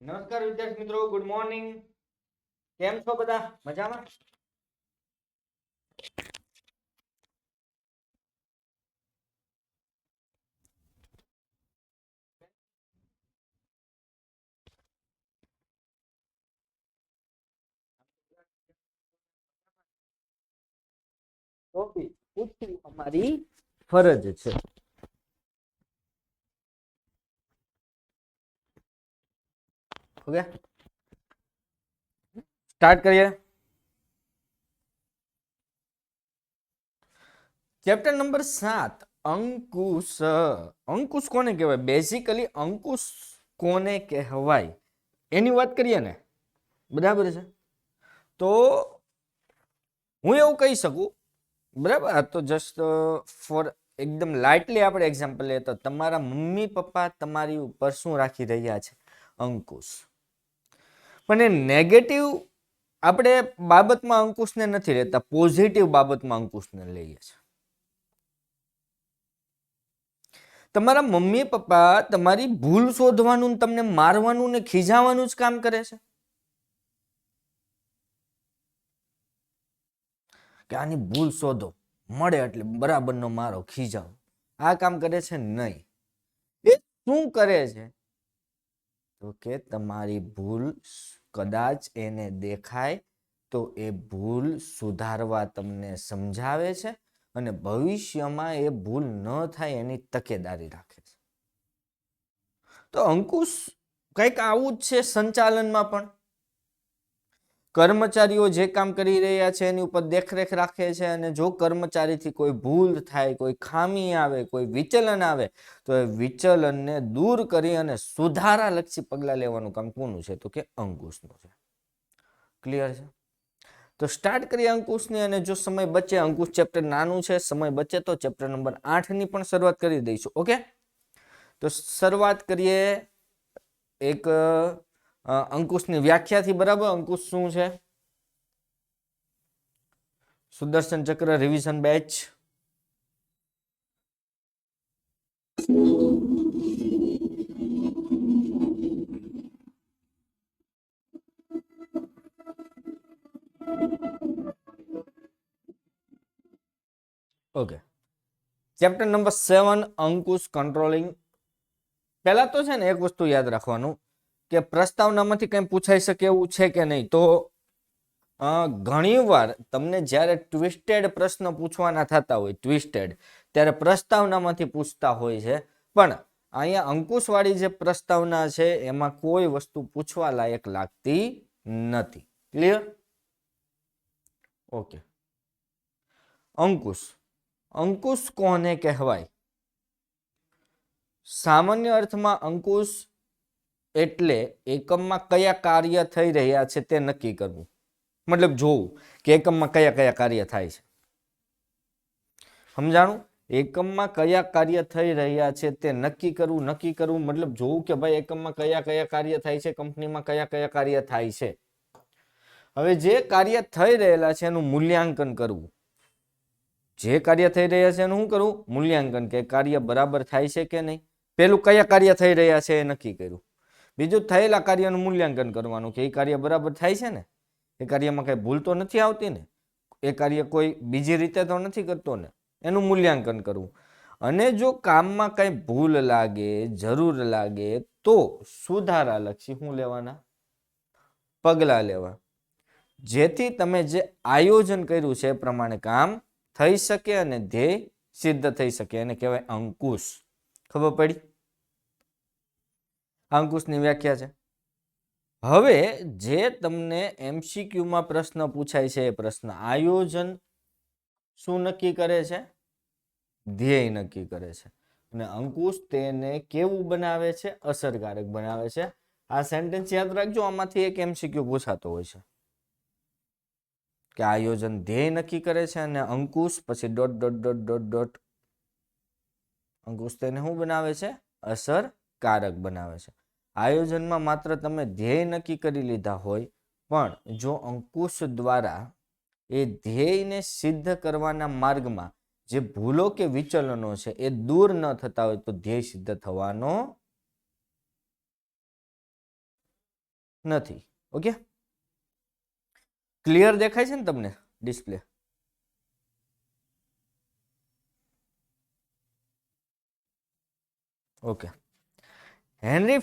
નમસ્કાર વિદ્યાર્થી મિત્રો, ગુડ મોર્નિંગ. કેમ છો બધા? મજામાં? ટોપિક પૂછવી અમારી ફરજ છે. ઓકે, સ્ટાર્ટ કરીએ. ચેપ્ટર નંબર 7, અંકુશ. અંકુશ કોને કહેવાય? બેઝિકલી અંકુશ કોને કહેવાય એની વાત કરીએ ને, બરાબર છે? તો હું એવું કહી શકું, બરાબર? આ તો જસ્ટ ફોર એકદમ લાઇટલી આપણે એક્ઝામ્પલ લઈએ તો તમારા મમ્મી પપ્પા તમારી ઉપર શું રાખી રહ્યા છે? અંકુશ. પણ એ નેગેટિવ આપણે બાબતમાં અંકુશને નથી લેતા, પોઝિટિવ બાબતમાં અંકુશને લઈએ છીએ. તમારા મમ્મી પપ્પા તમારી ભૂલ શોધવાનું, તમને મારવાનું ને ખીજાવાનું જ કામ કરે છે કે આની ભૂલ શોધો, મળે એટલે બરાબરનો મારો, ખીજાવો. આ કામ કરે છે નહીં. એ શું કરે છે? તો કે તમારી ભૂલ કદાચ એને દેખાય તો એ ભૂલ સુધારવા તમને સમજાવે છે અને ભવિષ્યમાં એ ભૂલ ન થાય એની તકેદારી રાખે છે. તો અંકુશ કંઈક આવું જ છે સંચાલનમાં પણ. કર્મચારીઓ જે કામ કરી રહ્યા છે એની ઉપર દેખરેખ રાખે છે, અને જો કર્મચારીથી કોઈ ભૂલ થાય, કોઈ ખામી આવે, કોઈ વિચલન આવે તો એ વિચલનને દૂર કરી અને સુધારાલક્ષી પગલાં લેવાનું કામ કોનું છે? તો કે અંકુશનું છે. ક્લિયર છે? તો સ્ટાર્ટ કરીએ અંકુશની, અને જો સમય બચે, અંકુશ ચેપ્ટર નાનું છે, સમય બચે તો ચેપ્ટર નંબર 8ની પણ શરૂઆત કરી દઈશું. ઓકે, તો શરૂઆત કરીએ એક અંકુશની વ્યાખ્યાથી. બરાબર, અંકુશ શું છે? સુદર્શન ચક્ર revision batch. Okay, chapter number 7, અંકુશ કંટ્રોલિંગ. પહેલા તો છે ને એક વસ્તુ યાદ રાખવાનું કે પ્રસ્તાવનામાંથી કંઈ પૂછાઈ શકે એવું છે કે નહીં. તો ઘણીવાર તમને જ્યારે ટ્વિસ્ટેડ પ્રશ્ન પૂછવાના થતા હોય, ટ્વિસ્ટેડ, ત્યારે પ્રસ્તાવનામાંથી પૂછતા હોય છે. પણ અહીંયા અંકુશવાળી જે પ્રસ્તાવના છે એમાં કોઈ વસ્તુ પૂછવા લાયક લાગતી નથી. ક્લિયર? ઓકે, અંકુશ. અંકુશ કોને કહેવાય? સામાન્ય અર્થમાં અંકુશ એટલે એકમમાં કયા કાર્ય થઈ રહ્યા છે તે નક્કી કરવું. મતલબ જોવું કે એકમમાં કયા કયા કાર્ય થાય છે. સમજાણું? એકમમાં કયા કાર્ય થઈ રહ્યા છે તે નક્કી કરવું. નક્કી કરવું મતલબ જોવું કે ભાઈ એકમમાં કયા કયા કાર્ય થાય છે, કંપનીમાં કયા કયા કાર્ય થાય છે. હવે જે કાર્ય થઈ રહેલા છે એનું મૂલ્યાંકન કરવું. જે કાર્ય થઈ રહ્યા છે એનું શું કરવું? મૂલ્યાંકન, કે કાર્ય બરાબર થાય છે કે નહીં. પેલું કયા કાર્ય થઈ રહ્યા છે એ નક્કી કર્યું. બીજું થયેલા કાર્યનું મૂલ્યાંકન કરવાનું કે એ કાર્ય બરાબર થાય છે ને, એ કાર્યમાં કઈ ભૂલ તો નથી આવતી ને, એ કાર્ય કોઈ બીજી રીતે તો નથી કરતો ને, એનું મૂલ્યાંકન કરવું. અને જો કામમાં કઈ ભૂલ લાગે, જરૂર લાગે તો સુધારાલક્ષી શું લેવાના? પગલાં લેવા, જેથી તમે જે આયોજન કર્યું છે એ પ્રમાણે કામ થઈ શકે અને ધ્યેય સિદ્ધ થઈ શકે. એને કહેવાય અંકુશ. ખબર પડી? અંકુશની વ્યાખ્યા છે. હવે જે તમને MCQમાં પ્રશ્ન પૂછાય છે એ પ્રશ્ન, આયોજન શું નક્કી કરે છે? ધ્યેય નક્કી કરે છે. અને અંકુશ તેને કેવું બનાવે છે? અસરકારક બનાવે છે. આ સેન્ટેન્સ યાદ રાખજો, આમાંથી એક MCQ પૂછાતો હોય છે કે આયોજન ધ્યેય નક્કી કરે છે અને અંકુશ પછી dot dot dot dot dot, Ankush તેને શું બનાવે છે? અસરકારક બનાવે છે. આયોજનમાં માત્ર તમે ધ્યેય નક્કી કરી લીધા હોય, પણ જો અંકુશ દ્વારા એ ધ્યેયને સિદ્ધ કરવાના માર્ગમાં જે ભૂલો કે વિચલનો છે એ દૂર ન થતા હોય તો ધ્યેય સિદ્ધ થવાનો નથી. ઓકે, ક્લિયર દેખાય છે ને તમને ડિસ્પ્લે? ઓકે, હેનરી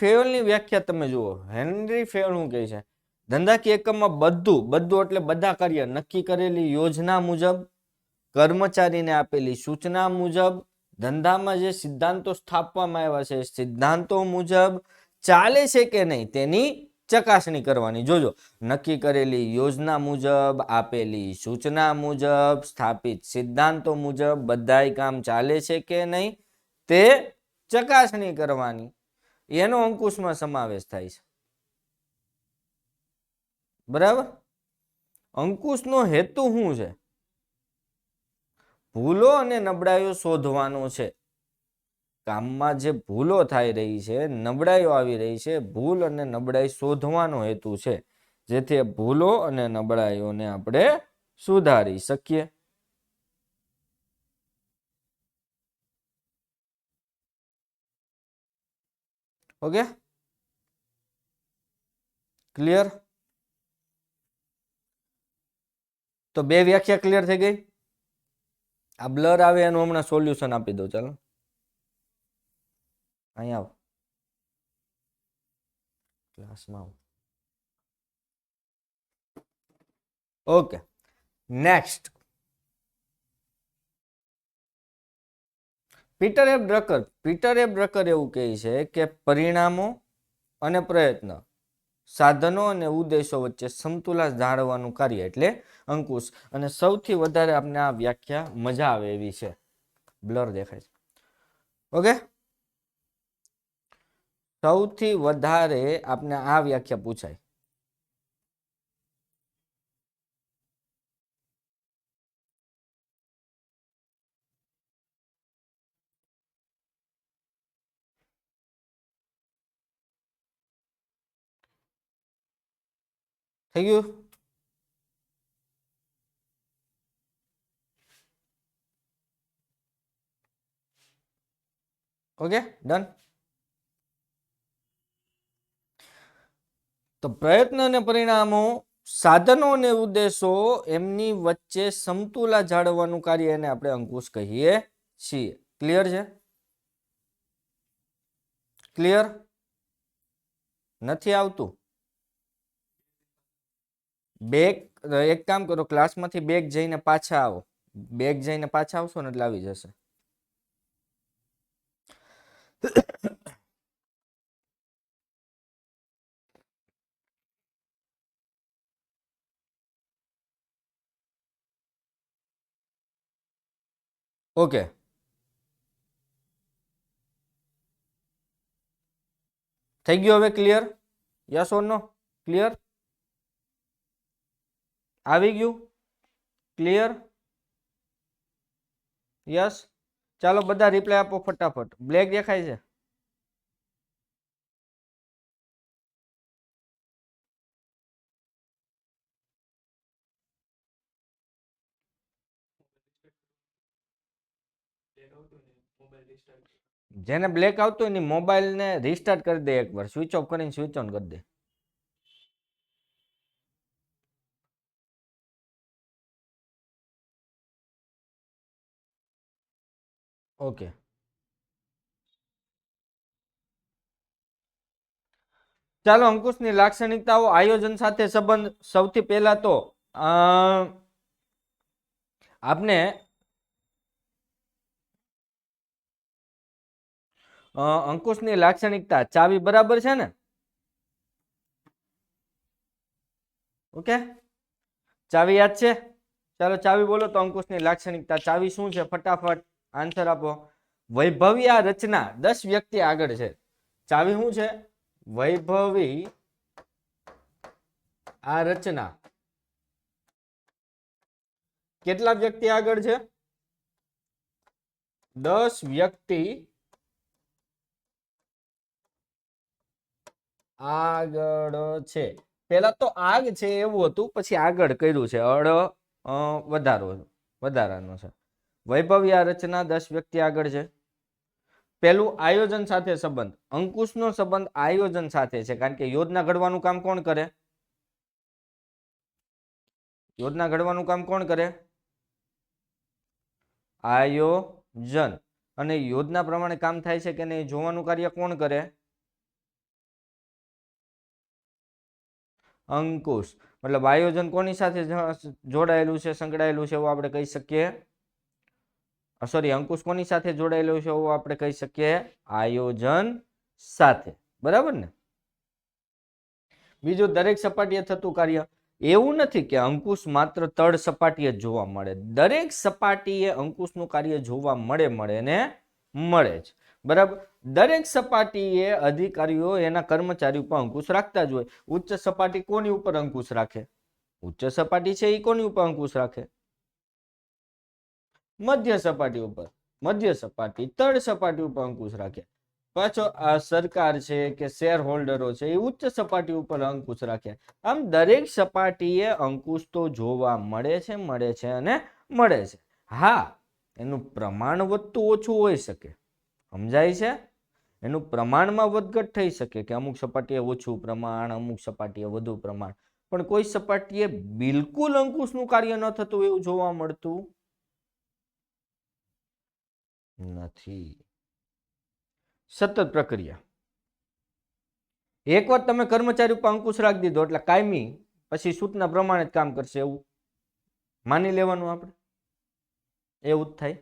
ફેયોલની વ્યાખ્યા તમે જુઓ. હેનરી ફેયોલ શું કહે છે? ધંધાકીય એકમમાં બધું એટલે બધા કાર્ય નક્કી કરેલી યોજના મુજબ, કર્મચારીને આપેલી સૂચના મુજબ, ધંધામાં જે સિદ્ધાંતો સ્થાપવામાં આવ્યા છે સિદ્ધાંતો મુજબ ચાલે છે કે નહીં તેની ચકાસણી કરવાની. જોજો, નક્કી કરેલી યોજના મુજબ, આપેલી સૂચના મુજબ, સ્થાપિત સિદ્ધાંતો મુજબ બધાય કામ ચાલે છે કે નહીં તે ચકાસણી કરવાની. એનો અંકુશમાં સમાવેશ થાય છે. બરાબર? અંકુશનો હેતુ શું છે? ભૂલો અને નબળાઈઓ શોધવાનો છે. કામમાં જે ભૂલો થઈ રહી છે, નબળાઈઓ આવી રહી છે, ભૂલ અને નબળાઈ શોધવાનો હેતુ છે, જેથી ભૂલો અને નબળાઈઓને આપણે સુધારી શકીએ. Okay, clear? તો બે વ્યાખ્યા ક્લિયર થઈ ગઈ. આ બ્લર આવે એનું હમણાં સોલ્યુશન આપી દઉં. ચાલો અહીંયા આવો, ક્લાસમાં આવો. Okay, next. પીટર એ બ્રકર એવું કહે છે કે પરિણામો અને પ્રયત્ન, સાધનો અને ઉદ્દેશો વચ્ચે સમતુલા જાળવવાનું કાર્ય એટલે અંકુશ. અને સૌથી વધારે આપણે આ વ્યાખ્યા મજા આવે એવી છે. બ્લર દેખાય છે. ઓકે, સૌથી વધારે આપણે આ વ્યાખ્યા પૂછાય. થઈ ગયું? Okay, done. તો પ્રયત્ન અને પરિણામો, સાધનો અને ઉદ્દેશો એમની વચ્ચે સમતુલા જાળવવાનું કાર્ય એને આપણે અંકુશ કહીએ છીએ. ક્લિયર છે? ક્લિયર? નથી આવતું? બેગ એક કામ કરો, ક્લાસમાંથી બેગ જઈને પાછા આવો. બેગ જઈને પાછા આવશો ને એટલે આવી જશે. ઓકે, થઈ ગયું હવે clear? Yes or no? Clear? આવી ગયું? ક્લિયર? યસ? ચાલો બધા રિપ્લાય આપો ફટાફટ. બ્લેક દેખાય છે? જેને બ્લેક આવતો હોય એની મોબાઈલ ને રિસ્ટાર્ટ કરી દે, એકવાર સ્વિચ ઓફ કરીને સ્વિચ ઓન કરી દે. ઓકે, ચાલો અંકુશની લાક્ષણિકતાઓ, આયોજન સાથે સંબંધ. સૌથી પહેલા તો આપને અંકુશની લાક્ષણિકતા ચાવી બરાબર છે ને? ઓકે, ચાવી યાદ છે? ચાલો ચાવી બોલો તો અંકુશની લાક્ષણિકતા ચાવી શું છે? ફટાફટ આન્સર આપો. વૈભવી આ રચના 10 વ્યક્તિ આગળ છે. ચાવી શું છે? વૈભવી આ રચના કેટલા વ્યક્તિ આગળ છે? 10 વ્યક્તિ આગળ છે. પેલા તો આગ છે એવું હતું, પછી આગળ કર્યું છે, વધારાનો છે. વૈભવી આ રચના 10 વ્યક્તિ આગળ છે. પેલું આયોજન સાથે સંબંધ, અંકુશનો સંબંધ આયોજન સાથે છે, કારણ કે યોજના ઘડવાનું કામ કોણ કરે? યોજના ઘડવાનું કામ કોણ કરે? આયોજન. અને યોજના પ્રમાણે કામ થાય છે કે નહીં જોવાનું કાર્ય કોણ કરે? અંકુશ. મતલબ આયોજન કોની સાથે જોડાયેલું છે, સંકળાયેલું છે એવું આપણે કહી શકીએ? સોરી, અંકુશ કોની સાથે જોડાયેલું છે એવું આપણે કહી શકીએ? આયોજન સાથે. બરાબર ને? બીજું, દરેક સપાટીએ થતું કાર્ય. એવું નથી કે અંકુશ માત્ર તળ સપાટીએ જ જોવા મળે. દરેક સપાટીએ અંકુશનું કાર્ય જોવા મળે ને મળે જ. બરાબર. દરેક સપાટીએ અધિકારીઓ એના કર્મચારી ઉપર અંકુશ રાખતા જ હોય. ઉચ્ચ સપાટી કોની ઉપર અંકુશ રાખે? ઉચ્ચ સપાટી છે એ કોની ઉપર અંકુશ રાખે? મધ્ય સપાટી ઉપર. મધ્ય સપાટી તળ સપાટી ઉપર અંકુશ રાખે. પાછો આ સરકાર છે કે શેર હોલ્ડરો છે એ ઉચ્ચ સપાટી ઉપર અંકુશ રાખે. આમ દરેક સપાટીએ અંકુશ તો જોવા મળે છે અને મળે છે. હા, એનું પ્રમાણ વધતું ઓછું હોઈ શકે. સમજાય છે? એનું પ્રમાણમાં વધઘટ થઈ શકે કે અમુક સપાટીએ ઓછું પ્રમાણ, અમુક સપાટીએ વધુ પ્રમાણ, પણ કોઈ સપાટીએ બિલકુલ અંકુશનું કાર્ય ન થતું એવું જોવા મળતું નથી. સતત પ્રક્રિયા. એકવાર તમે કર્મચારી ઉપર અંકુશ રાખી દીધો એટલે કાયમી પછી સૂચના પ્રમાણે જ કામ કરશે એવું માની લેવાનું આપણે. એવું જ થાય.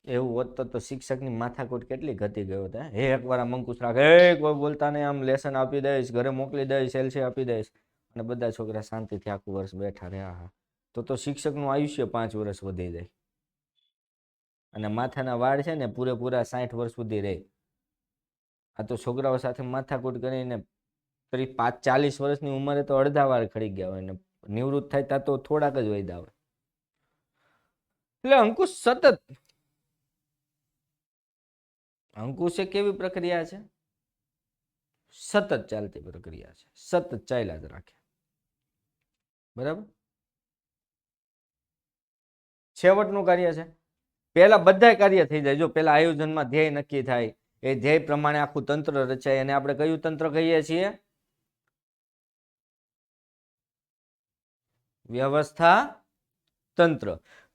એવું હોત તો શિક્ષકની માથાકૂટ કેટલી ઘટી ગયો હતા. એકવાર આમ અંકુશ રાખે, કોઈ બોલતા નહીં, આમ લેસન આપી દઈશ, ઘરે મોકલી દઈશ, એલસી આપી દઈશ, અને બધા છોકરા શાંતિથી આખું વર્ષ બેઠા રહ્યા. તો શિક્ષકનું આયુષ્ય 5 વર્ષ વધી જાય અને માથાના વાળ છે ને પૂરેપૂરા 60 વર્ષ સુધી રહે. આ તો છોકરાઓ સાથે માથાકૂટ કરીને 40 વર્ષની ઉંમરે તો અડધા વાળ ખડી ગયા હોય ને નિવૃત્ત થાય ત્યાં તો થોડાક જ વૈદા હોય. એટલે અંકુશ સતત. અંકુશ એ કેવી પ્રક્રિયા છે? સતત ચાલતી પ્રક્રિયા છે. સતત ચાલ્યા જ રાખે. બરાબર. છેવટનું કાર્ય છે. પહેલા બધા કાર્ય થઈ જાય. જો પહેલા આયોજનમાં ધ્યેય નક્કી થાય, એ ધ્યેય પ્રમાણે આખું તંત્ર રચાય, અને આપણે કયું તંત્ર કહીએ છીએ? વ્યવસ્થા તંત્ર.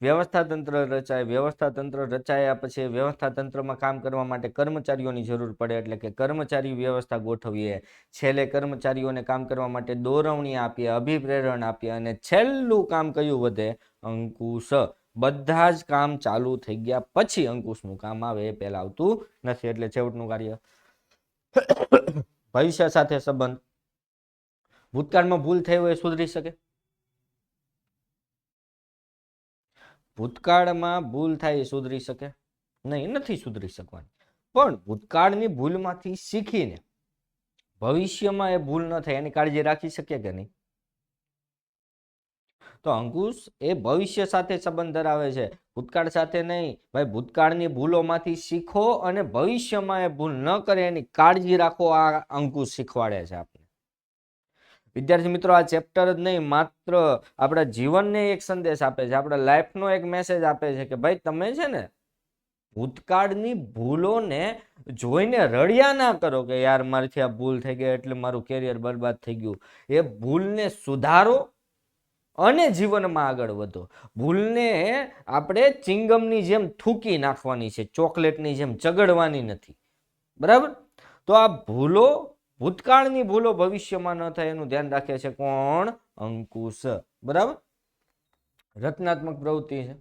વ્યવસ્થા તંત્ર રચાય. વ્યવસ્થા તંત્ર રચાયા પછી વ્યવસ્થા તંત્રમાં કામ કરવા માટે કર્મચારીઓની જરૂર પડે, એટલે કે કર્મચારી વ્યવસ્થા ગોઠવીએ. છેલ્લે કર્મચારીઓને કામ કરવા માટે દોરવણી આપીએ, અભિપ્રેરણ આપીએ, અને છેલ્લું કામ કયું વધે? અંકુશ. બધા જ કામ ચાલુ થઈ ગયા પછી અંકુશનું કામ આવે, એ પહેલા આવતું નથી. એટલે છેવટનું કાર્ય. ભવિષ્ય સાથે સંબંધ. ભૂતકાળમાં ભૂલ થઈ હોય સુધરી શકે? ભૂતકાળમાં ભૂલ થાય એ સુધરી શકે નહીં, નથી સુધરી શકવાની. પણ ભૂતકાળની ભૂલમાંથી શીખીને ભવિષ્યમાં એ ભૂલ ન થાય એની કાળજી રાખી શકીએ કે નહીં? તો અંકુશ એ ભવિષ્ય સાથે સંબંધ ધરાવે છે, ભૂતકાળ સાથે નહીં. ભાઈ, ભૂતકાળની ભૂલોમાંથી શીખો અને ભવિષ્યમાં એ ભૂલ ન કરે એની કાળજી રાખો. આ અંકુશ શીખવાડે છે આપણે. વિદ્યાર્થી મિત્રો, આ ચેપ્ટર જ નહીં, માત્ર આપણા જીવનને એક સંદેશ આપે છે, આપણા લાઈફનો એક મેસેજ આપે છે કે ભાઈ તમે છે ને ભૂતકાળની ભૂલોને જોઈને રડ્યા ના કરો કે યાર મારીથી આ ભૂલ થઈ ગઈ એટલે મારું કેરિયર બરબાદ થઈ ગયું. એ ભૂલને સુધારો અને જીવનમાં આગળ વધો. ભૂલને આપણે ચિંગમની જેમ થૂકી નાખવાની છે, ચોકલેટની જેમ ચગડવાની નથી. બરાબર? તો આ ભૂલો, ભૂતકાળની ભૂલો ભવિષ્યમાં ન થાય એનું ધ્યાન રાખે છે કોણ? અંકુશ. બરાબર. રચનાત્મક પ્રવૃત્તિ છે.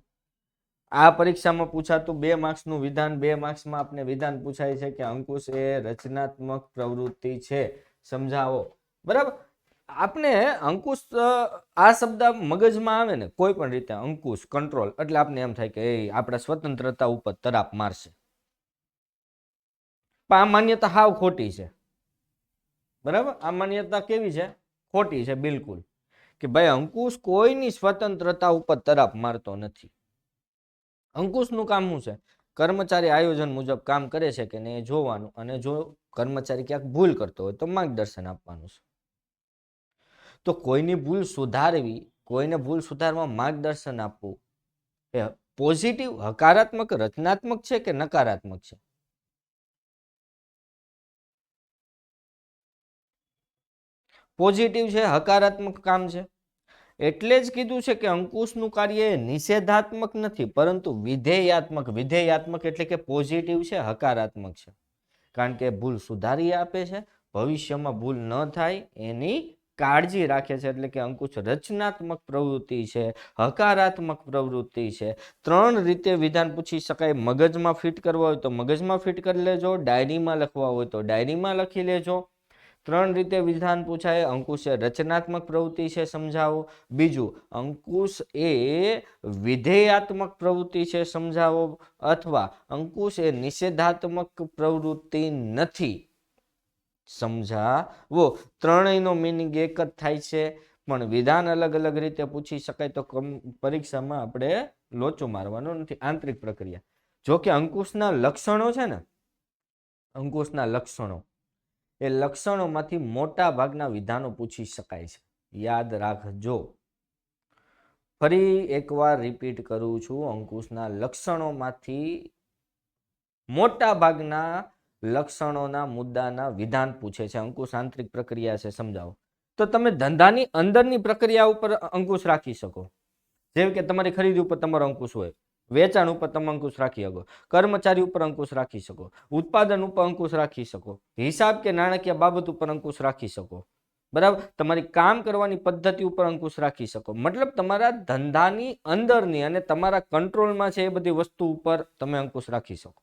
આ પરીક્ષામાં પૂછાતું 2 માર્ક્સનું વિધાન, 2 માર્ક્સમાં આપણે વિધાન પૂછાય છે કે અંકુશ એ રચનાત્મક પ્રવૃત્તિ છે. સમજાવો. બરાબર. આપણે અંકુશ, આ શબ્દ મગજમાં આવે ને કોઈ પણ રીતે, અંકુશ, કંટ્રોલ, એટલે આપણે એમ થાય કે એ આપણા સ્વતંત્રતા ઉપર તરાપ મારશે. પણ આ માન્યતા હાવ ખોટી છે. બરાબર. આ માન્યતા કેવી છે? ખોટી છે બિલકુલ. કે ભાઈ અંકુશ કોઈની સ્વતંત્રતા ઉપર તરાપ મારતો નથી. અંકુશનું કામ શું છે? કર્મચારી આયોજન મુજબ કામ કરે છે કે નહીં એ જોવાનું, અને જો કર્મચારી ક્યાંક ભૂલ કરતો હોય તો માર્ગદર્શન આપવાનું છે. તો કોઈની ભૂલ સુધારવી, કોઈને ભૂલ સુધારવા માર્ગદર્શન આપવું, એ પોઝિટિવ હકારાત્મક રચનાત્મક છે કે નકારાત્મક છે? પોઝિટિવ છે, હકારાત્મક કામ છે. એટલે જ કીધું છે કે અંકુશનું કાર્ય એ નિષેધાત્મક નથી પરંતુ વિધેયાત્મક. વિધેયાત્મક એટલે કે પોઝિટિવ છે, હકારાત્મક છે. કારણ કે ભૂલ સુધારી આપે છે, ભવિષ્યમાં ભૂલ ન થાય એની કાળજી રાખે છે. એટલે કે અંકુશ રચનાત્મક પ્રવૃત્તિ છે, હકારાત્મક પ્રવૃત્તિ છે. 3 રીતે વિધાન પૂછી શકાય. મગજમાં ફિટ કરવા હોય તો મગજમાં ફિટ કરી લેજો, ડાયરીમાં લખવા હોય તો ડાયરીમાં લખી લેજો. 3 રીતે વિધાન પૂછાય. અંકુશ એ રચનાત્મક પ્રવૃત્તિ છે, સમજાવો. બીજું, અંકુશ એ વિધેયાત્મક પ્રવૃત્તિ છે, સમજાવો. અથવા અંકુશ એ નિષેધાત્મક પ્રવૃત્તિ નથી, સમજાવો. ત્રણેયનો મિનિંગ એક જ થાય છે, પણ વિધાન અલગ અલગ રીતે પૂછી શકાય તો પરીક્ષામાં આપણે લોચો મારવાનો નથી. આંતરિક પ્રક્રિયા. જો કે અંકુશના લક્ષણો છે ને, અંકુશના લક્ષણો, એ લક્ષણોમાંથી મોટા ભાગના વિધાનો પૂછી શકાય છે. યાદ રાખજો. ફરી એકવાર રિપીટ કરું છું, અંકુશના લક્ષણોમાંથી મોટા ભાગના લક્ષણોના મુદ્દાના વિધાન પૂછે છે. અંકુશ આંતરિક પ્રક્રિયા છે, સમજાવો. તો તમે ધંધાની અંદરની પ્રક્રિયા ઉપર અંકુશ રાખી શકો. જેમ કે તમારી ખરીદી ઉપર તમારો અંકુશ હોય, વેચાણ ઉપર તમે અંકુશ રાખી શકો, કર્મચારી ઉપર અંકુશ રાખી શકો, ઉત્પાદન ઉપર અંકુશ રાખી શકો, હિસાબ કે નાણાકીય બાબત ઉપર અંકુશ રાખી શકો. બરાબર. તમારી કામ કરવાની પદ્ધતિ ઉપર અંકુશ રાખી શકો. મતલબ તમારા ધંધાની અંદરની અને તમારા કંટ્રોલમાં છે એ બધી વસ્તુ ઉપર તમે અંકુશ રાખી શકો.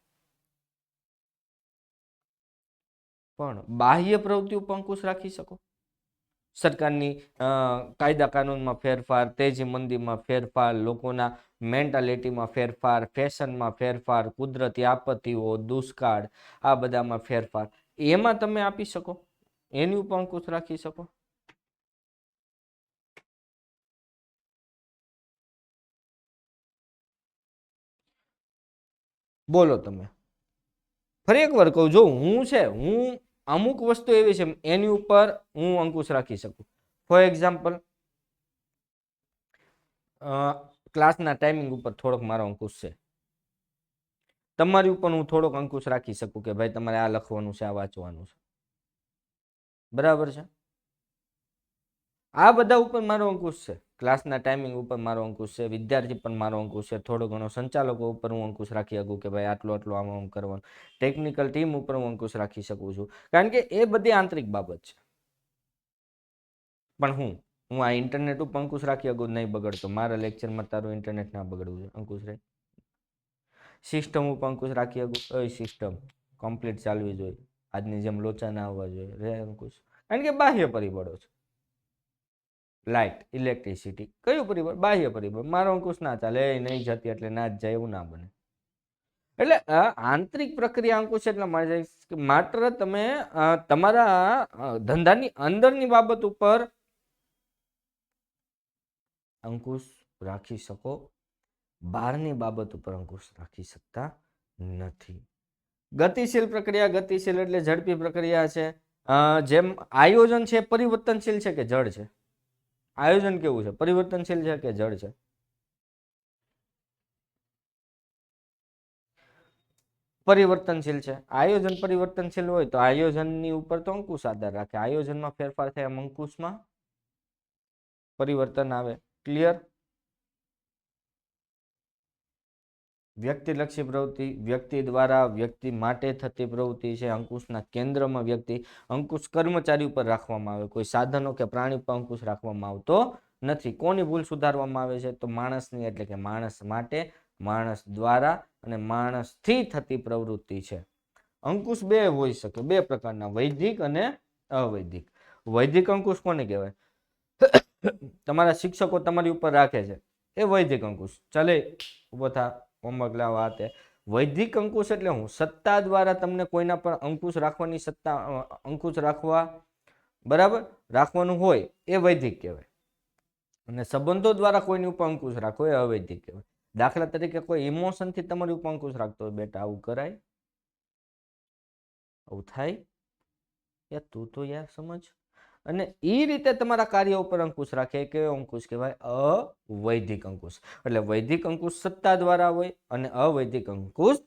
પણ બાહ્ય પ્રવૃત્તિ ઉપર અંકુશ રાખી શકો. સરકારની કાયદા કાનૂનમાં ફેરફાર, તેજી મંદીમાં ફેરફાર, લોકોના મેન્ટાલિટીમાં ફેરફાર, ફેશનમાં ફેરફાર, કુદરતી આપત્તિઓ, દુષ્કાળ, આ બધામાં ફેરફાર, એમાં તમે આપી શકો, એની ઉપર અંકુશ રાખી શકો. બોલો તમે. ફરી એકવાર કહું, જો હું છે, હું અમુક વસ્તુ એવી છે એની ઉપર હું અંકુશ રાખી શકું. ફોર એક્ઝામ્પલ, ક્લાસના ટાઈમિંગ ઉપર થોડોક મારો અંકુશ છે. તમારી ઉપર હું થોડોક અંકુશ રાખી શકું કે ભાઈ તમારે આ લખવાનું છે, આ વાંચવાનું છે. બરાબર છે. આ બધા ઉપર મારો અંકુશ છે. ક્લાસના ટાઈમિંગ ઉપર મારો અંકુશ છે, વિદ્યાર્થી પર મારો અંકુશ છે, થોડો ઘણો સંચાલકો ઉપર હું અંકુશ રાખી શકું કે ભાઈ આટલું આટલું આમ કરવાનું. ટેકનિકલ ટીમ ઉપર હું અંકુશ રાખી શકું છું, કારણ કે એ બધી આંતરિક બાબત છે. પણ હું આ ઇન્ટરનેટ ઉપર અંકુશ રાખી શકું, નહીં બગડતો, મારા લેક્ચરમાં તારું ઇન્ટરનેટ ના બગડવું છે, અંકુશ રહે. સિસ્ટમ ઉપર અંકુશ રાખી શકું, એ સિસ્ટમ કમ્પ્લીટ ચાલવી જોઈએ, આજની જેમ લોચા ના આવવા જોઈએ, રે અંકુશ. કારણ કે બાહ્ય પરિબળો છે. લાઇટ, ઇલેક્ટ્રિસિટી, કયું પરિબળ? બાહ્ય પરિબળ. મારો અંકુશ ના ચાલે, એ નહીં જતી એટલે ના જ જાય, એવું ના બને. એટલે આંતરિક પ્રક્રિયા અંકુશ એટલે માત્ર તમે તમારા ધંધાની અંદરની બાબત ઉપર અંકુશ રાખી શકો, બહારની બાબત ઉપર અંકુશ રાખી શકતા નથી. ગતિશીલ પ્રક્રિયા, ગતિશીલ એટલે ઝડપી પ્રક્રિયા છે. જેમ આયોજન છે પરિવર્તનશીલ છે કે જડ છે? આયોજન કેવું છે? પરિવર્તનશીલ છે કે જડ છે? પરિવર્તનશીલ છે. આયોજન પરિવર્તનશીલ હોય તો આયોજનની ઉપર તો અંકુશ આધાર રાખે. આયોજનમાં ફેરફાર થાય એમ અંકુશમાં પરિવર્તન આવે. ક્લિયર? વ્યક્તિલક્ષી પ્રવૃત્તિ, વ્યક્તિ દ્વારા વ્યક્તિ માટે થતી પ્રવૃત્તિ છે. અંકુશના કેન્દ્રમાં વ્યક્તિ. અંકુશ કર્મચારી ઉપર રાખવામાં આવે, કોઈ સાધનો કે પ્રાણી પર અંકુશ રાખવામાં આવતો નથી. કોની ભૂલ સુધારવામાં આવે છે? તો માણસની, એટલે કે માણસ માટે, માણસ દ્વારા અને માણસથી થતી પ્રવૃત્તિ છે. અંકુશ બે હોઈ શકે, બે પ્રકારના, વૈધિક અને અવૈધિક. વૈધિક અંકુશ કોને કહેવાય? તમારા શિક્ષકો તમારી ઉપર રાખે છે, એ વૈધિક અંકુશ. ચાલે ઉભો થા, હોમવર્ક લાવો, આ તે. વૈધિક અંકુશ એટલે હું સત્તા દ્વારા તમને કોઈના પર અંકુશ રાખવાની સત્તા, અંકુશ રાખવા, બરાબર, રાખવાનું હોય એ વૈધિક કહેવાય. અને સંબંધો દ્વારા કોઈની ઉપર અંકુશ રાખવો એ અવૈધિક કહેવાય. દાખલા તરીકે કોઈ ઇમોશનથી તમારી ઉપર અંકુશ રાખતો હોય, બેટા આવું કરાય, આવું થાય, યાર તું તો યાર સમજ, અને એ રીતે તમારા કાર્ય ઉપર અંકુશ રાખે કયો અંકુશ કહેવાય? અવૈધિક અંકુશ. એટલે વૈધિક અંકુશ સત્તા દ્વારા હોય અને અવૈધિક અંકુશ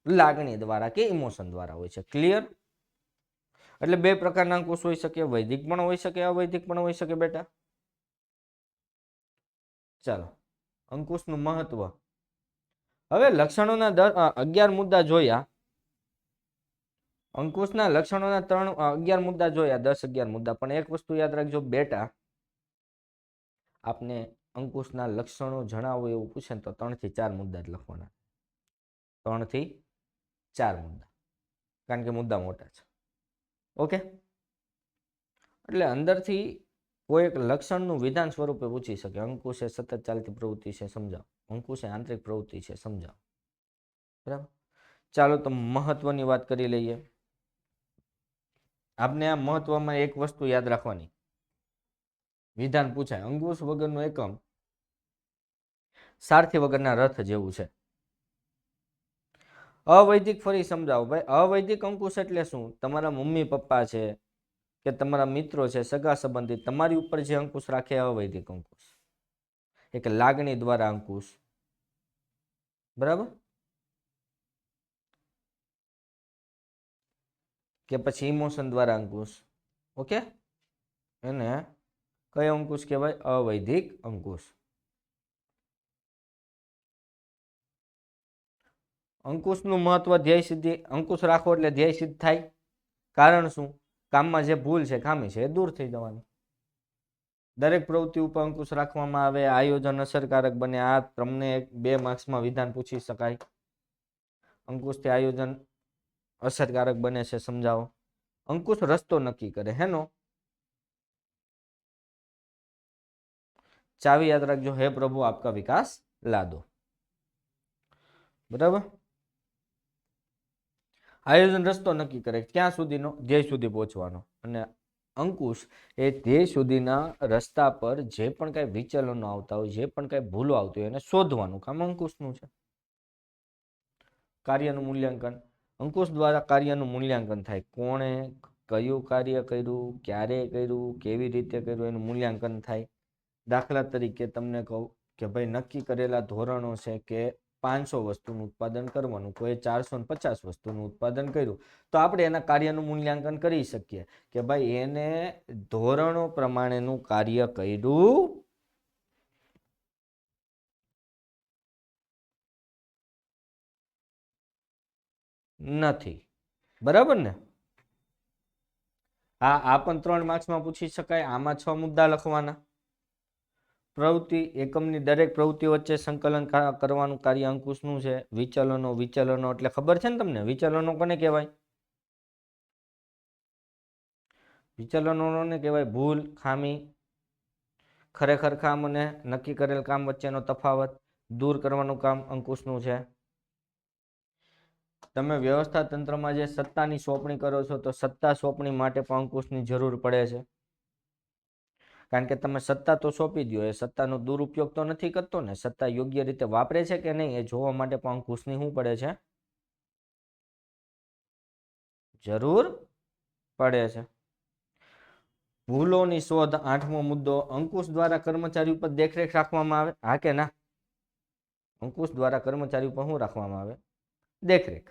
લાગણી દ્વારા કે ઇમોશન દ્વારા હોય છે. ક્લિયર? એટલે બે પ્રકારના અંકુશ હોઈ શકે, વૈદિક પણ હોઈ શકે, અવૈધિક પણ હોઈ શકે બેટા. ચાલો, અંકુશનું મહત્વ. હવે લક્ષણોના 11 મુદ્દા જોયા. અંકુશના લક્ષણોના 11 મુદ્દા જોયા, 10-11 મુદ્દા. પણ એક વસ્તુ યાદ રાખજો બેટા, આપને અંકુશના લક્ષણો જણાવો એવું પૂછે ને તો 3 થી 4 મુદ્દા જ લખવાના. 3 થી 4 મુદ્દા, કારણ કે મુદ્દા મોટા છે. ઓકે, એટલે અંદરથી કોઈ એક લક્ષણનું વિધાન સ્વરૂપે પૂછી શકે. અંકુશ એ સતત ચાલતી પ્રવૃત્તિ છે, સમજાવો. અંકુશ એ આંતરિક પ્રવૃત્તિ છે, સમજાવો. બરાબર. ચાલો તો મહત્વની વાત કરી લઈએ. આપને આ મહત્વમાં એક વસ્તુ યાદ રાખવાની, વિધાન પૂછાય અંકુશ વગરનું એકમ સારથી વગરના રથ જેવું છે. અવૈધિક ફરી સમજાવો ભાઈ. અવૈધિક અંકુશ એટલે શું? તમારા મમ્મી પપ્પા છે કે તમારા મિત્રો છે, સગા સંબંધી, તમારી ઉપર જે અંકુશ રાખે અવૈધિક અંકુશ. એક લાગણી દ્વારા અંકુશ. બરાબર, કે પછી ઇમોશન દ્વારા અંકુશ. ઓકે, એને કયો અંકુશ કહેવાય? અવૈધિક અંકુશ. અંકુશનું મહત્વ, ધ્યેય સિદ્ધિ. અંકુશ રાખો એટલે ધ્યેય સિદ્ધ થાય. કારણ શું? કામમાં જે ભૂલ છે, ખામી છે, એ દૂર થઈ જવાની. દરેક પ્રવૃત્તિ ઉપર અંકુશ રાખવામાં આવે, આયોજન અસરકારક બને. આ તમને 2 માર્ક્સમાં વિધાન પૂછી શકાય. અંકુશથી આયોજન અસરકારક બને છે, સમજાવો. અંકુશ રસ્તો નક્કી કરે. હેનો? ચાવી યાદ રાખજો, હે પ્રભુ આપકા વિકાસ લા દો. બરાબર. આયોજન રસ્તો નક્કી કરે, ક્યાં સુધીનો? ધ્યેય સુધી પહોંચવાનો. અને અંકુશ એ ધ્યેય સુધીના રસ્તા પર જે પણ કાંઈ વિચલનો આવતા હોય, જે પણ કાંઈ ભૂલો આવતી હોય એને શોધવાનું કામ અંકુશનું છે. કાર્યનું મૂલ્યાંકન. અંકુશ દ્વારા કાર્યનું મૂલ્યાંકન થાય. કોણે કયું કાર્ય કર્યું, ક્યારે કર્યું, કેવી રીતે કર્યું, એનું મૂલ્યાંકન થાય. દાખલા તરીકે તમને કહું કે ભાઈ નક્કી કરેલા ધોરણો છે કે 500 વસ્તુનું ઉત્પાદન કરવાનું, કોઈ 450 વસ્તુનું ઉત્પાદન કર્યું, તો આપણે એના કાર્યનું મૂલ્યાંકન કરી શકીએ કે ભાઈ એને ધોરણો પ્રમાણેનું કાર્ય કર્યું નથી. બરાબર ને? આ પણ 3 માર્ક્સમાં પૂછી શકાય. આમાં 6 મુદ્દા લખવાના. પ્રવૃત્તિ, એકમની દરેક પ્રવૃત્તિ વચ્ચે સંકલન કરવાનું કાર્ય અંકુશનું છે. વિચલનો એટલે ખબર છે ને તમને? વિચલનો કોને કહેવાય? વિચલનોને કહેવાય ભૂલ, ખામી, ખરેખર કામ અને નક્કી કરેલ કામ વચ્ચેનો તફાવત દૂર કરવાનું કામ અંકુશનું છે. તમે વ્યવસ્થા તંત્રમાં જે સત્તાની સોંપણી કરો છો તો સત્તા સોંપણી માટે પણ અંકુશની જરૂર પડે છે. કારણ કે તમે સત્તા તો સોંપી દો, એ સત્તાનો દુરુપયોગ તો નથી કરતો ને? સત્તા યોગ્ય રીતે વાપરે છે કે નહીં એ જોવા માટે પણ અંકુશની શું પડે છે? જરૂર પડે છે. ભૂલોની શોધ, 8મો મુદ્દો. અંકુશ દ્વારા કર્મચારી ઉપર દેખરેખ રાખવામાં આવે. હા કે ના? અંકુશ દ્વારા કર્મચારી ઉપર શું રાખવામાં આવે? દેખરેખ.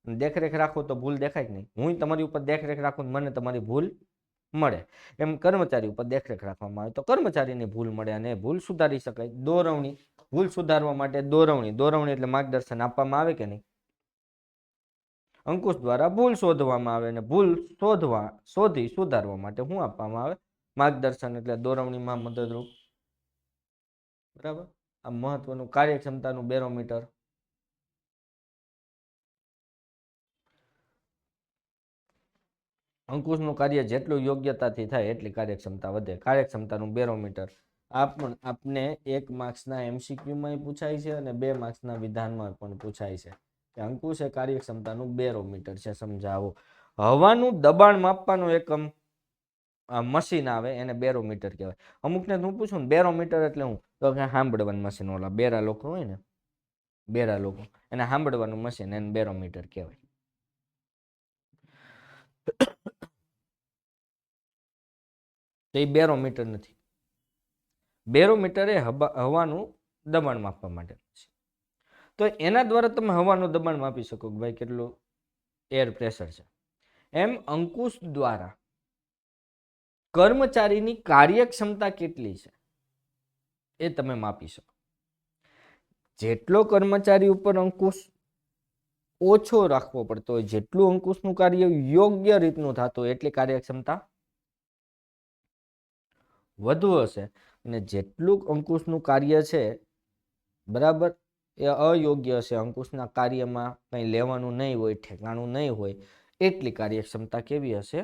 દેખરેખ રાખો તો ભૂલ દેખાય કે નહીં? હું તમારી ઉપર દેખરેખ રાખું, મને તમારી ભૂલ મળે. એમ કર્મચારી ઉપર દેખરેખ રાખવામાં આવે તો કર્મચારીની ભૂલ મળે અને ભૂલ સુધારી શકાય. દોરવણી, ભૂલ સુધારવા માટે દોરવણી એટલે માર્ગદર્શન આપવામાં આવે કે નહીં? અંકુશ દ્વારા ભૂલ શોધવામાં આવે અને ભૂલ શોધી સુધારવા માટે શું આપવામાં આવે? માર્ગદર્શન એટલે દોરવણીમાં મદદરૂપ. બરાબર. આ મહત્વનું કાર્યક્ષમતાનું બેરોમીટર. અંકુશનું કાર્ય જેટલું યોગ્યતાથી થાય એટલી કાર્યક્ષમતા વધે. કાર્યક્ષમતાનું બેરોમીટર. આ પણ આપને 1 માર્ક્સના MCQમાં પૂછાય છે અને 2 માર્ક્સના વિધાનમાં પણ પૂછાય છે કે અંકુશ એ કાર્યક્ષમતાનું બેરોમીટર છે, સમજાવો. હવાનું દબાણ માપવાનું એકમ મશીન આવે એને બેરોમીટર કહેવાય. અમુકને હું પૂછું ને બેરોમીટર એટલે હું, તો કે સાંભળવાનું મશીન, ઓલા બેરા લોકો હોય ને, બેરા લોકો, એને સાંભળવાનું મશીન, એને બેરોમીટર કહેવાય. તો એ બેરોમીટર નથી. બેરોમીટર એ હવાનું દબાણ માપવા માટે છે. તો એના દ્વારા તમે હવાનું દબાણ માપી શકો કે ભાઈ કેટલું એર પ્રેશર છે. એમ અંકુશ દ્વારા કર્મચારીની કાર્યક્ષમતા કેટલી છે એ તમે માપી શકો. જેટલો કર્મચારી ઉપર અંકુશ ઓછો રાખવો પડતો હોય, જેટલું અંકુશનું કાર્ય યોગ્ય રીતનું થતું હોય એટલી કાર્યક્ષમતા વધુ હશે, અને જેટલું અંકુશનું કાર્ય છે બરાબર એ અયોગ્ય હશે, અંકુશના કાર્યમાં કંઈ લેવાનું નહીં હોય, ઠેકાણું નહીં હોય, એટલી કાર્યક્ષમતા કેવી હશે?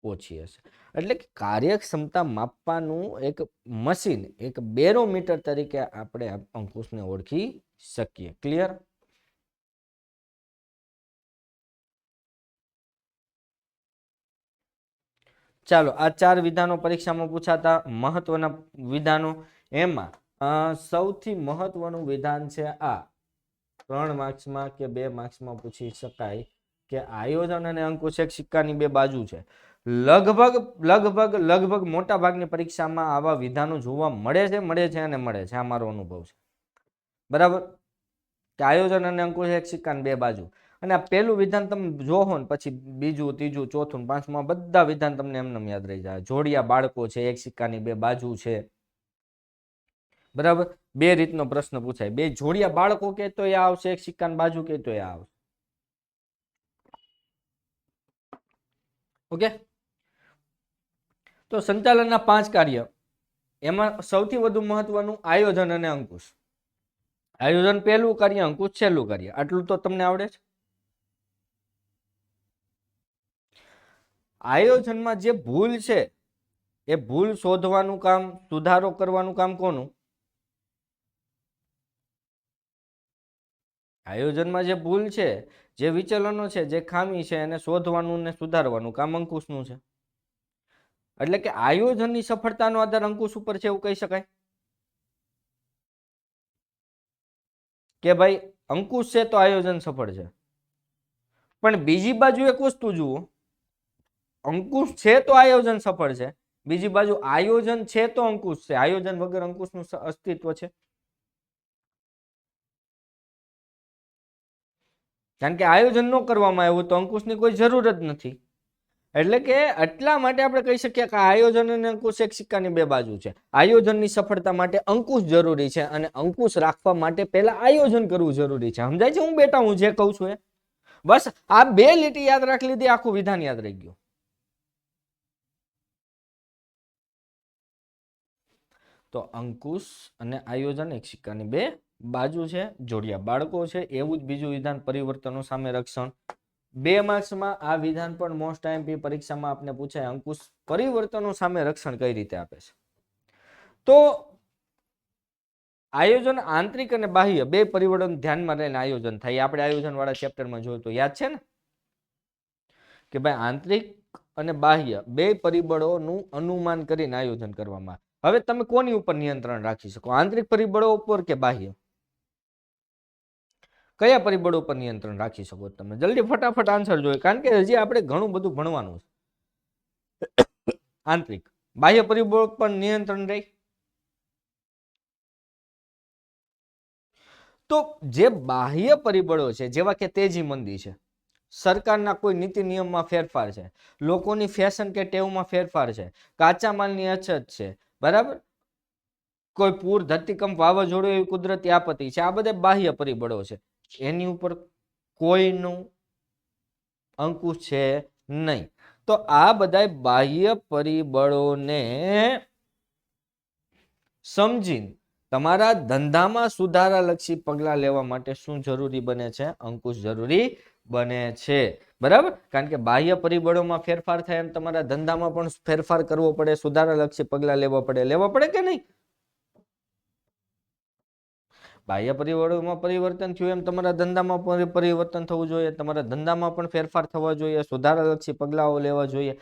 ઓછી હશે. એટલે કે કાર્યક્ષમતા માપવાનું એક મશીન, એક બેરોમીટર તરીકે આપણે અંકુશને ઓળખી શકીએ. ક્લિયર? ચાલો, આ 4 વિધાનો પરીક્ષામાં પૂછાતા મહત્વના વિધાનો. એમાં સૌથી મહત્વનું વિધાન છે આ 3 માર્ક્સમાં કે 2 માર્ક્સમાં પૂછી શકાય કે આયોજન અને અંકુશ એક સિક્કાની બે બાજુ છે. લગભગ મોટા ભાગની પરીક્ષામાં આવા વિધાનો જોવા મળે છે. આ મારો અનુભવ છે. બરાબર, કે આયોજન અને અંકુશ એક સિક્કાની બે બાજુ. અને આ પહેલું વિધાન તમે જોવો ને પછી બીજું, ત્રીજું, ચોથું, પાંચમું બધા વિધાન તમને એમને યાદ રહી જાય. જોડિયા બાળકો છે, એક સિક્કાની બે બાજુ છે. બરાબર, બે રીતનો પ્રશ્ન પૂછાય. બે જોડિયા બાળકો કે તો એ આવશે, એક સિક્કાની બાજુ કે તો એ આવશે. ઓકે, તો સંચાલનના 5 કાર્ય, એમાં સૌથી વધુ મહત્વનું આયોજન અને અંકુશ. આયોજન પહેલું કાર્ય, અંકુશ છેલ્લું કાર્ય. આટલું તો તમને આવડે છે. આયોજનમાં જે ભૂલ છે એ ભૂલ શોધવાનું કામ, સુધારો કરવાનું કામ કોનું? આયોજનમાં જે ભૂલ છે, જે વિચલનો છે, જે ખામી છે, એને શોધવાનું ને સુધારવાનું કામ અંકુશનું છે. એટલે કે આયોજનની સફળતાનો આધાર અંકુશ ઉપર છે એવું કહી શકાય કે ભાઈ અંકુશ છે તો આયોજન સફળ છે. પણ બીજી બાજુ એક વસ્તુ જુઓ, અંકુશ છે તો આયોજન સફળ છે, બીજી બાજુ આયોજન છે તો અંકુશ છે. આયોજન વગર અંકુશનું અસ્તિત્વ છે? કારણ કે આયોજન ન કરવામાં આવ્યું તો અંકુશની કોઈ જરૂર જ નથી. એટલે કે એટલા માટે આપણે કહી શકીએ કે આયોજન અને અંકુશ એક સિક્કાની બે બાજુ છે. આયોજનની સફળતા માટે અંકુશ જરૂરી છે, અને અંકુશ રાખવા માટે પહેલા આયોજન કરવું જરૂરી છે. સમજાય છે હું બેટા હું જે કહું છું એ? બસ આ બે લીટી યાદ રાખી લીધી, આખું વિધાન યાદ રહી ગયું. તો અંકુશ અને આયોજન એક સિક્કાની બે બાજુ છે. જોડિયા બાળકો છે. એવું જ બીજું વિધાન, પરિવર્તનો સામે રક્ષણ. 2 માર્ક્સમાં આ વિધાન પણ મોસ્ટ આઈએમપી પરીક્ષામાં આપને પૂછાય. અંકુશ પરિવર્તનો સામે રક્ષણ કઈ રીતે આપે છે? તો આયોજન આંતરિક અને બાહ્ય બે પરિબળોને ધ્યાનમાં લઈને આયોજન થાય. આપણે આયોજન વાળા ચેપ્ટરમાં જોયું તો યાદ છે ને કે ભાઈ આંતરિક અને બાહ્ય બે પરિબળોનું અનુમાન કરીને આયોજન કરવામાં. હવે તમે કોની ઉપર નિયંત્રણ રાખી શકો? આંતરિક પરિબળો ઉપર કે બાહ્ય? કયા પરિબળો પર નિયંત્રણ રાખી શકો તમે? જલ્દી ફટાફટ આન્સર જોઈએ, કારણ કે હજી આપણે ઘણું બધું ભણવાનું છે. આંતરિક, બાહ્ય પરિબળો પર નિયંત્રણ રહે. તો જે બાહ્ય પરિબળો છે, જેવા કે તેજી મંદી છે, સરકારના કોઈ નીતિ નિયમમાં ફેરફાર છે, લોકોની ફેશન કે ટેવમાં ફેરફાર છે, કાચા માલની અછત છે, બરાબર, કોઈ પૂર, ધરતીકંપ, વાવાઝોડું એવી કુદરતી આપત્તિ છે, આ બધા બાહ્ય પરિબળો છે. એની ઉપર કોઈનું અંકુશ છે નહીં. તો આ બધા બાહ્ય પરિબળોને સમજીને તમારા ધંધામાં સુધારાલક્ષી પગલાં લેવા માટે શું જરૂરી બને છે? અંકુશ જરૂરી બને છે. બરાબર, કારણ કે બાહ્ય પરિબળોમાં ફેરફાર થાય એમ તમારા ધંધામાં પણ ફેરફાર કરવો પડે, સુધારાલક્ષી પગલાં લેવા પડે કે નહીં? બાહ્ય પરિબળોમાં પરિવર્તન થયું એમ તમારા ધંધામાં પણ પરિવર્તન થવું જોઈએ, તમારા ધંધામાં પણ ફેરફાર થવા જોઈએ, સુધારાલક્ષી પગલાઓ લેવા જોઈએ.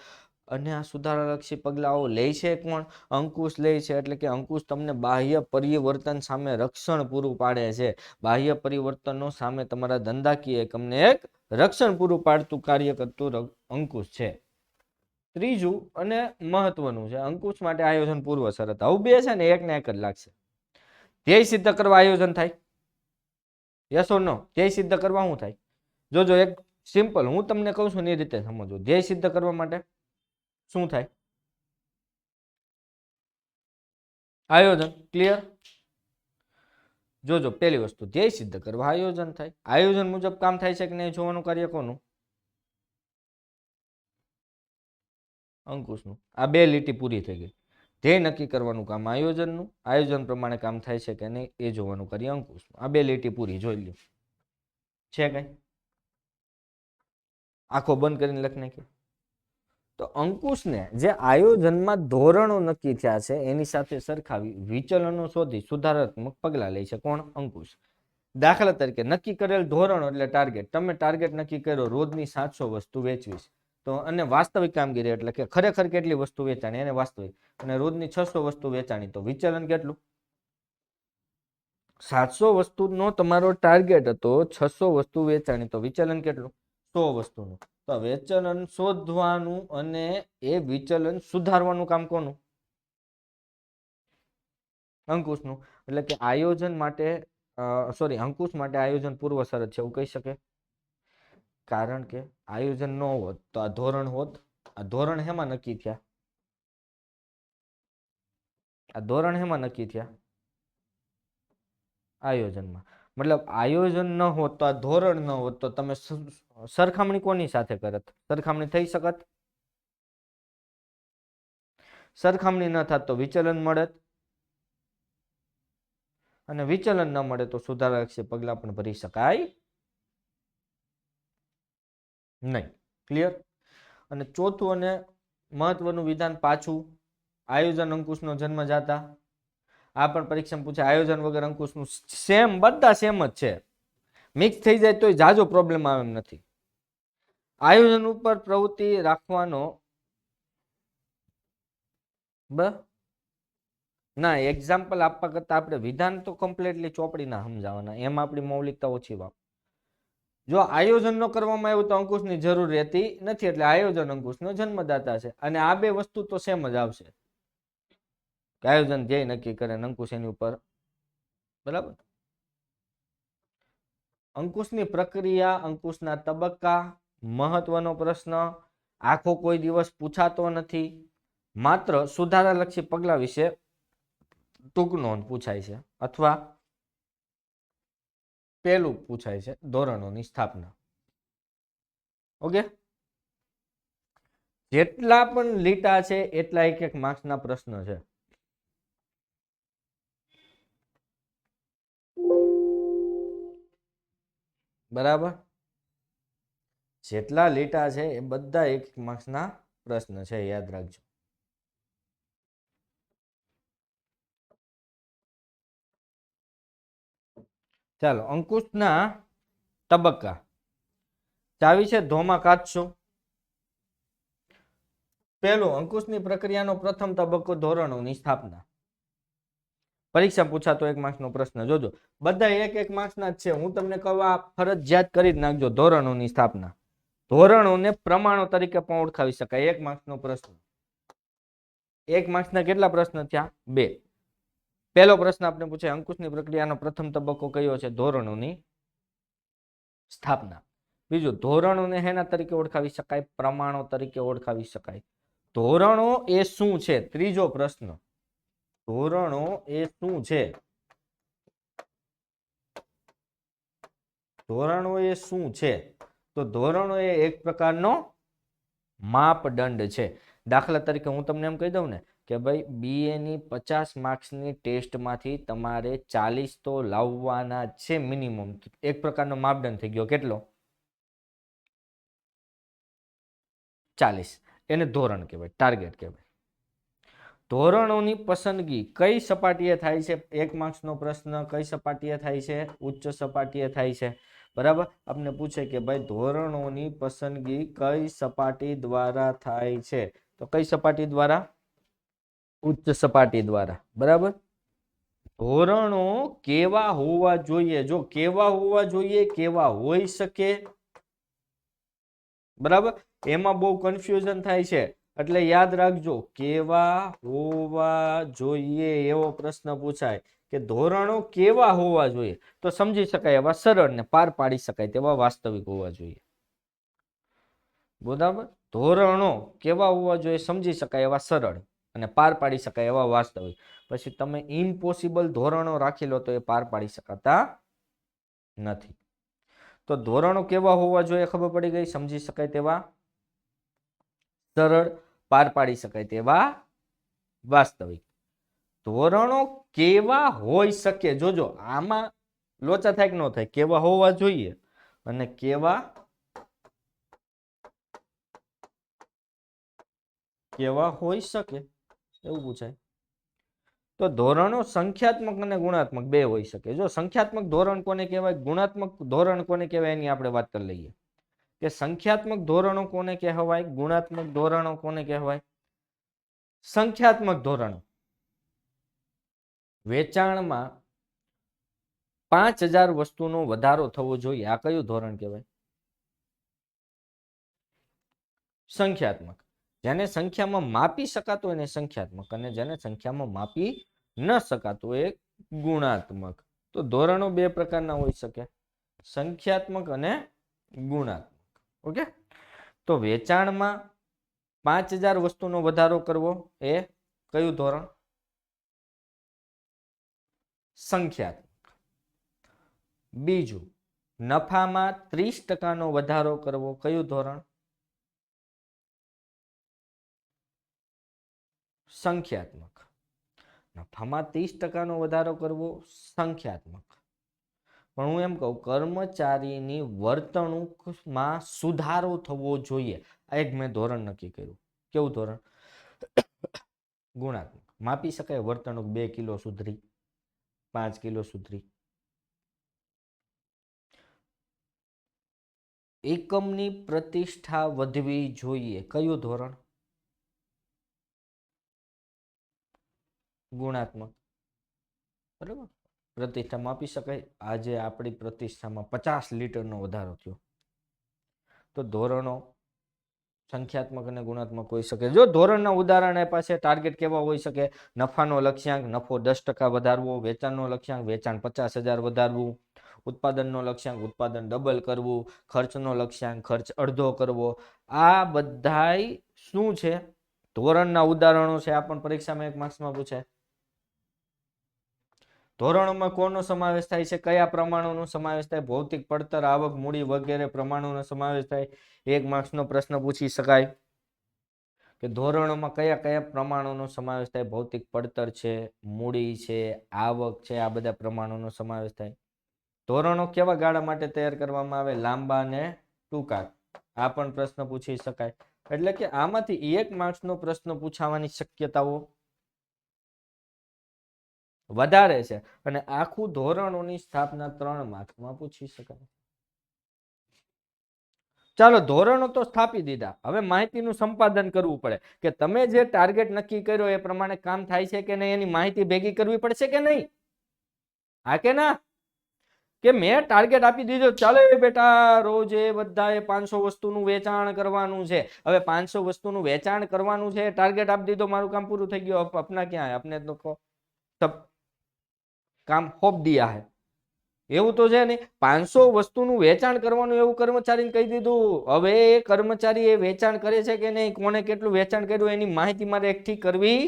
અને આ સુધારાલક્ષી પગલાઓ લે છે કોણ? અંકુશ લે છે. એટલે કે અંકુશ તમને બાહ્ય પરિવર્તન સામે રક્ષણ પૂરું પાડે છે. બાહ્ય પરિવર્તનો સામે તમારા ધંધાકીય એકમને એક રક્ષણ પૂરું પાડતું કાર્ય કરતું અંકુશ છે. ત્રીજું અને મહત્વનું છે, અંકુશ માટે આયોજન પૂર્વ શરત. હવે બે છે ને એક જ લાગશે. ધ્યેય સિદ્ધ કરવા આયોજન થાય, યસ ઓર નો? ધ્યેય સિદ્ધ કરવા શું થાય? જોજો, એક સિમ્પલ હું તમને કહું છું એ રીતે સમજો. ધ્યેય સિદ્ધ કરવા માટે શું થાય? આયોજન. ક્લિયર? જોજો, પહેલી વસ્તુ ધ્યેય સિદ્ધ કરવા આયોજન થાય. આયોજન મુજબ કામ થાય છે કે નહીં જોવાનું કાર્ય કોનું? અંકુશનું. આ બે લીટી પૂરી થઈ ગઈ. ધ્યેય નક્કી કરવાનું કામ આયોજનનું, આયોજન પ્રમાણે કામ થાય છે કે નહીં એ જોવાનું કાર્ય અંકુશનું. આ બે લીટી પૂરી, જોઈ લ્યો. છે કઈ? આખો બંધ કરીને લખી નાખ્યો. તો અંકુશને જે આયોજનમાં ધોરણો નક્કી થયા છે એની સાથે સરખાવી વિચલનો શોધી સુધારાત્મક પગલાં લે છે. કોણ? અંકુશ. દાખલા તરીકે નક્કી કરેલ ધોરણો એટલે ટાર્ગેટ. તમે ટાર્ગેટ નક્કી કર્યો રોજની 700 વસ્તુ વેચવીશ, તો અને વાસ્તવિક કામગીરી એટલે કે ખરેખર કેટલી વસ્તુ વેચાણી એને વાસ્તવિક, અને રોજની 600 વસ્તુ વેચાણી, તો વિચલન કેટલું? 700 વસ્તુનો તમારો ટાર્ગેટ હતો, 600 વસ્તુ વેચાણી, તો વિચલન કેટલું? 100 વસ્તુનું. તો વિચલન શોધવાનું અને એ વિચલન સુધારવાનું કામ કોનું? અંકુશનું. એટલે કે આયોજન માટે અંકુશ માટે આયોજન પૂર્વ શરત છે એવું કહી શકે, કારણ કે આયોજન ન હોત તો આ ધોરણ હોત. આ ધોરણ હેમાં નક્કી થયા? આ ધોરણ હેમાં નક્કી થયા? આયોજનમાં. મતલબ આયોજન ન હોત તો આ ધોરણ ન હોત તો તમે સરખામણી કોની સાથે કરત? સરખામણી થઈ શકત? સરખામણી ન થાત તો વિચલન મળત, અને વિચલન ન મળે તો સુધારાલક્ષી પગલા પણ ભરી શકાય નહીં. ક્લિયર? અને ચોથું અને મહત્વનું વિધાન પાછું, આયોજન અંકુશનો જન્મ જાતા. આ પણ પરીક્ષામાં પૂછે. આયોજન વગર અંકુશનું સેમ, બધા સેમ જ છે. મિક્સ થઈ જાય તો જાજો પ્રોબ્લેમ આવે એમ નથી. આયોજન ઉપર પ્રવૃત્તિ રાખવાનો ના, એક્ઝામ્પલ આપવા કરતા આપણે વિધાન તો કમ્પ્લીટલી ચોપડી ના સમજાવવાના, એમાં આપણી મૌલિકતા ઓછી વાપ. જો આયોજન ન કરવામાં આવ્યું તો અંકુશની જરૂર રહેતી નથી, એટલે આયોજન અંકુશનો જન્મદાતા છે. અને આ બે વસ્તુ તો સેમ જ આવશે. આયોજન ધ્યેય નક્કી કરે, અંકુશ એની ઉપર. બરાબર? અંકુશની પ્રક્રિયા, અંકુશના તબક્કા, મહત્વનો પ્રશ્ન, આખો કોઈ દિવસ પૂછાતો નથી. માત્ર સુધારાલક્ષી પગલા વિશે ટૂંક નોંધ પૂછાય છે, અથવા પેલું પૂછાય છે ધોરણોની સ્થાપના. ઓકે, જેટલા પણ લીટા છે એટલા એક માર્ક્સના પ્રશ્ન છે. બરાબર? જેટલા લીટા છે એ બધા એક માર્ક્સના પ્રશ્ન છે, યાદ રાખજો. ચાલો, અંકુશના તબક્કા. ચાવી છે ધોમા કાચશો. પહેલું, અંકુશની પ્રક્રિયાનો પ્રથમ તબક્કો ધોરણોની સ્થાપના. પરીક્ષા પૂછાતો એક માર્ક્સનો પ્રશ્ન. જોજો, બધા એક માર્ક્સના જ છે. હું તમને કહું આ ફરજિયાત કરી જ નાખજો. ધોરણોની સ્થાપના. ધોરણોને પ્રમાણો તરીકે પણ ઓળખાવી શકાય. એક માર્ક્સનો પ્રશ્ન. એક માર્ક્સના કેટલા પ્રશ્ન થયા? 2. પહેલો પ્રશ્ન આપણે પૂછે, અંકુશની પ્રક્રિયાનો પ્રથમ તબક્કો કયો છે? ધોરણોની સ્થાપના. બીજું, ધોરણોને હેના તરીકે ઓળખાવી શકાય? પ્રમાણો તરીકે ઓળખાવી શકાય. ધોરણો એ શું છે? ત્રીજો પ્રશ્ન, ધોરણો એ શું છે? ધોરણો એ શું છે? તો ધોરણો એ એક પ્રકારનો માપદંડ છે. દાખલા તરીકે હું તમને એમ કહી દઉં ને કે ભાઈ BA ની 50 માર્ક્સની ટેસ્ટમાંથી તમારે 40 તો લાવવાના છે મિનિમમ. એક પ્રકારનો માપદંડ થઈ ગયો. કેટલો? 40. એને ધોરણ કહેવાય, ટાર્ગેટ કહેવાય. ધોરણોની પસંદગી કઈ સપાટીએ થાય છે? 1 માર્ક્સનો પ્રશ્ન. કઈ સપાટીએ થાય છે? ઉચ્ચ સપાટીએ થાય છે. બરાબર? આપને પૂછે કે ભાઈ ધોરણોની પસંદગી કઈ સપાટી દ્વારા થાય છે? તો કઈ સપાટી દ્વારા? ઉચ્ચ સપાટી દ્વારા. બરાબર? ધોરણો કેવા હોવા જોઈએ? જો કેવા હોવા જોઈએ, કેવા હોઈ શકે. બરાબર? એમાં બહુ કન્ફ્યુઝન થાય છે. એટલે યાદ રાખજો, કેવા હોવા જોઈએ એવો પ્રશ્ન પૂછાય કે ધોરણો કેવા હોવા જોઈએ, તો સમજી શકાય એવા સરળ ને પાર પાડી શકાય તેવા વાસ્તવિક હોવા જોઈએ. બરાબર, ધોરણો કેવા હોવા જોઈએ, સમજી શકાય એવા સરળ અને પાર પાડી શકાય એવા વાસ્તવિક. પછી તમે ઇમ્પોસિબલ ધોરણો રાખી લો તો એ પાર પાડી શકાતા નથી. તો ધોરણો કેવા હોવા જોઈએ ખબર પડી ગઈ, સમજી શકાય તેવા સરળ, પાર પાડી શકાય તેવા વાસ્તવિક. ધોરણો કેવા હોઈ શકે, જોજો આમાં લોચા થાય કે ન થાય, કેવા હોવા જોઈએ અને કેવા હોઈ શકે એવું પૂછાય. તો ધોરણો સંખ્યાત્મક અને ગુણાત્મક બે હોઈ શકે. જો સંખ્યાત્મક ધોરણ કોને કહેવાય, ગુણાત્મક ધોરણ કોને કહેવાય એની આપણે વાત કરી લઈએ કે સંખ્યાત્મક ધોરણો કોને કહેવાય, ગુણાત્મક ધોરણો કોને કહેવાય. સંખ્યાત્મક ધોરણો વેચાણમાં 5000 વસ્તુનો વધારો થવો જોઈએ, આ કયું ધોરણ કહેવાય, સંખ્યાત્મક. જેને સંખ્યામાં માપી શકાતો એને સંખ્યાત્મક, અને જેને સંખ્યામાં માપી ન શકાતો એ ગુણાત્મક. તો ધોરણો બે પ્રકારના હોઈ શકે, સંખ્યાત્મક અને ગુણાત્મક. ઓકે, તો વેચાણમાં 5000 વસ્તુનો વધારો કરવો એ કયું ધોરણ, સંખ્યાત્મક. બીજું, નફામાં 30% વધારો કરવો કયું ધોરણ, સંખ્યાત્મક. નફામાં 30% વધારો કરવો સંખ્યાત્મક. પણ હું એમ કહું, કર્મચારીની વર્તણૂકમાં સુધારો થવો જોઈએ, આ એક મેં ધોરણ નક્કી કર્યું. કેવું ધોરણ, ગુણાત્મક. માપી શકાય વર્તણૂક 2 કિલો સુધરી, 5 કિલો સુધરી. એકમની પ્રતિષ્ઠા વધવી જોઈએ કયું ધોરણ, ગુણાત્મક. બરાબર, પ્રતિષ્ઠા માપી શકાય. આજે આપણી પ્રતિષ્ઠામાં 50 લીટરનો વધારો થયો, તો ધોરણો સંખ્યાત્મક અને ગુણાત્મક હોઈ શકે. જો ધોરણના ઉદાહરણ આપ્યા છે, ટાર્ગેટ કેવા હોઈ શકે, નફાનો લક્ષ્યાંક નફો 10% વધારવો, વેચાણનો લક્ષ્યાંક વેચાણ 50,000 વધારવું, ઉત્પાદનનો લક્ષ્યાંક ઉત્પાદન ડબલ કરવું, ખર્ચનો લક્ષ્યાંક ખર્ચ અડધો કરવો. આ બધાય શું છે, ધોરણના ઉદાહરણો છે. આ પણ પરીક્ષામાં 1 માર્ક્સમાં પૂછાય. ધોરણોમાં કોનો સમાવેશ થાય છે, કયા પ્રમાણોનો સમાવેશ થાય, ભૌતિક પડતર, આવક, મૂડી વગેરે પ્રમાણોનો સમાવેશ થાય. 1 માર્ક્સનો પ્રશ્ન પૂછી શકાય કે ધોરણોમાં કયા કયા પ્રમાણોનો સમાવેશ થાય, ભૌતિક પડતર છે, મૂડી છે, આવક છે, આ બધા પ્રમાણોનો સમાવેશ થાય. ધોરણો કેવા ગાળા માટે તૈયાર કરવામાં આવે, લાંબા અને ટૂંકા. આ પણ પ્રશ્ન પૂછી શકાય. એટલે કે આમાંથી 1 માર્ક્સનો પ્રશ્ન પૂછાવાની શક્યતાઓ વધારે છે, અને આખું ધોરણોની સ્થાપના 3 માર્ક્સમાં પૂછી શકાય. ચાલો, ધોરણો તો સ્થાપી દીધા, હવે માહિતીનું સંપાદન કરવું પડે કે તમે જે ટાર્ગેટ નક્કી કર્યો એ પ્રમાણે કામ થાય છે કે નહીં, એની માહિતી ભેગી કરવી પડશે કે નહીં. હા કે ના, કે મેં ટાર્ગેટ આપી દીધો, ચાલો બેટા રોજે બધાએ 500 વસ્તુનું વેચાણ કરવાનું છે. હવે 500 વસ્તુનું વેચાણ કરવાનું છે, ટાર્ગેટ આપી દીધો, મારું કામ પૂરું થઈ ગયું. अपना क्या है, अपने तो सब काम होप दिया है. એવું તો છે નહીં. 500 વસ્તુનું વેચાણ કરવાનું એવું કર્મચારીને કહી દીધું. હવે એ કર્મચારી એ વેચાણ કરે છે કે નહીં, કોને કેટલું વેચાણ કર્યું એની માહિતી મારે એકઠી કરવી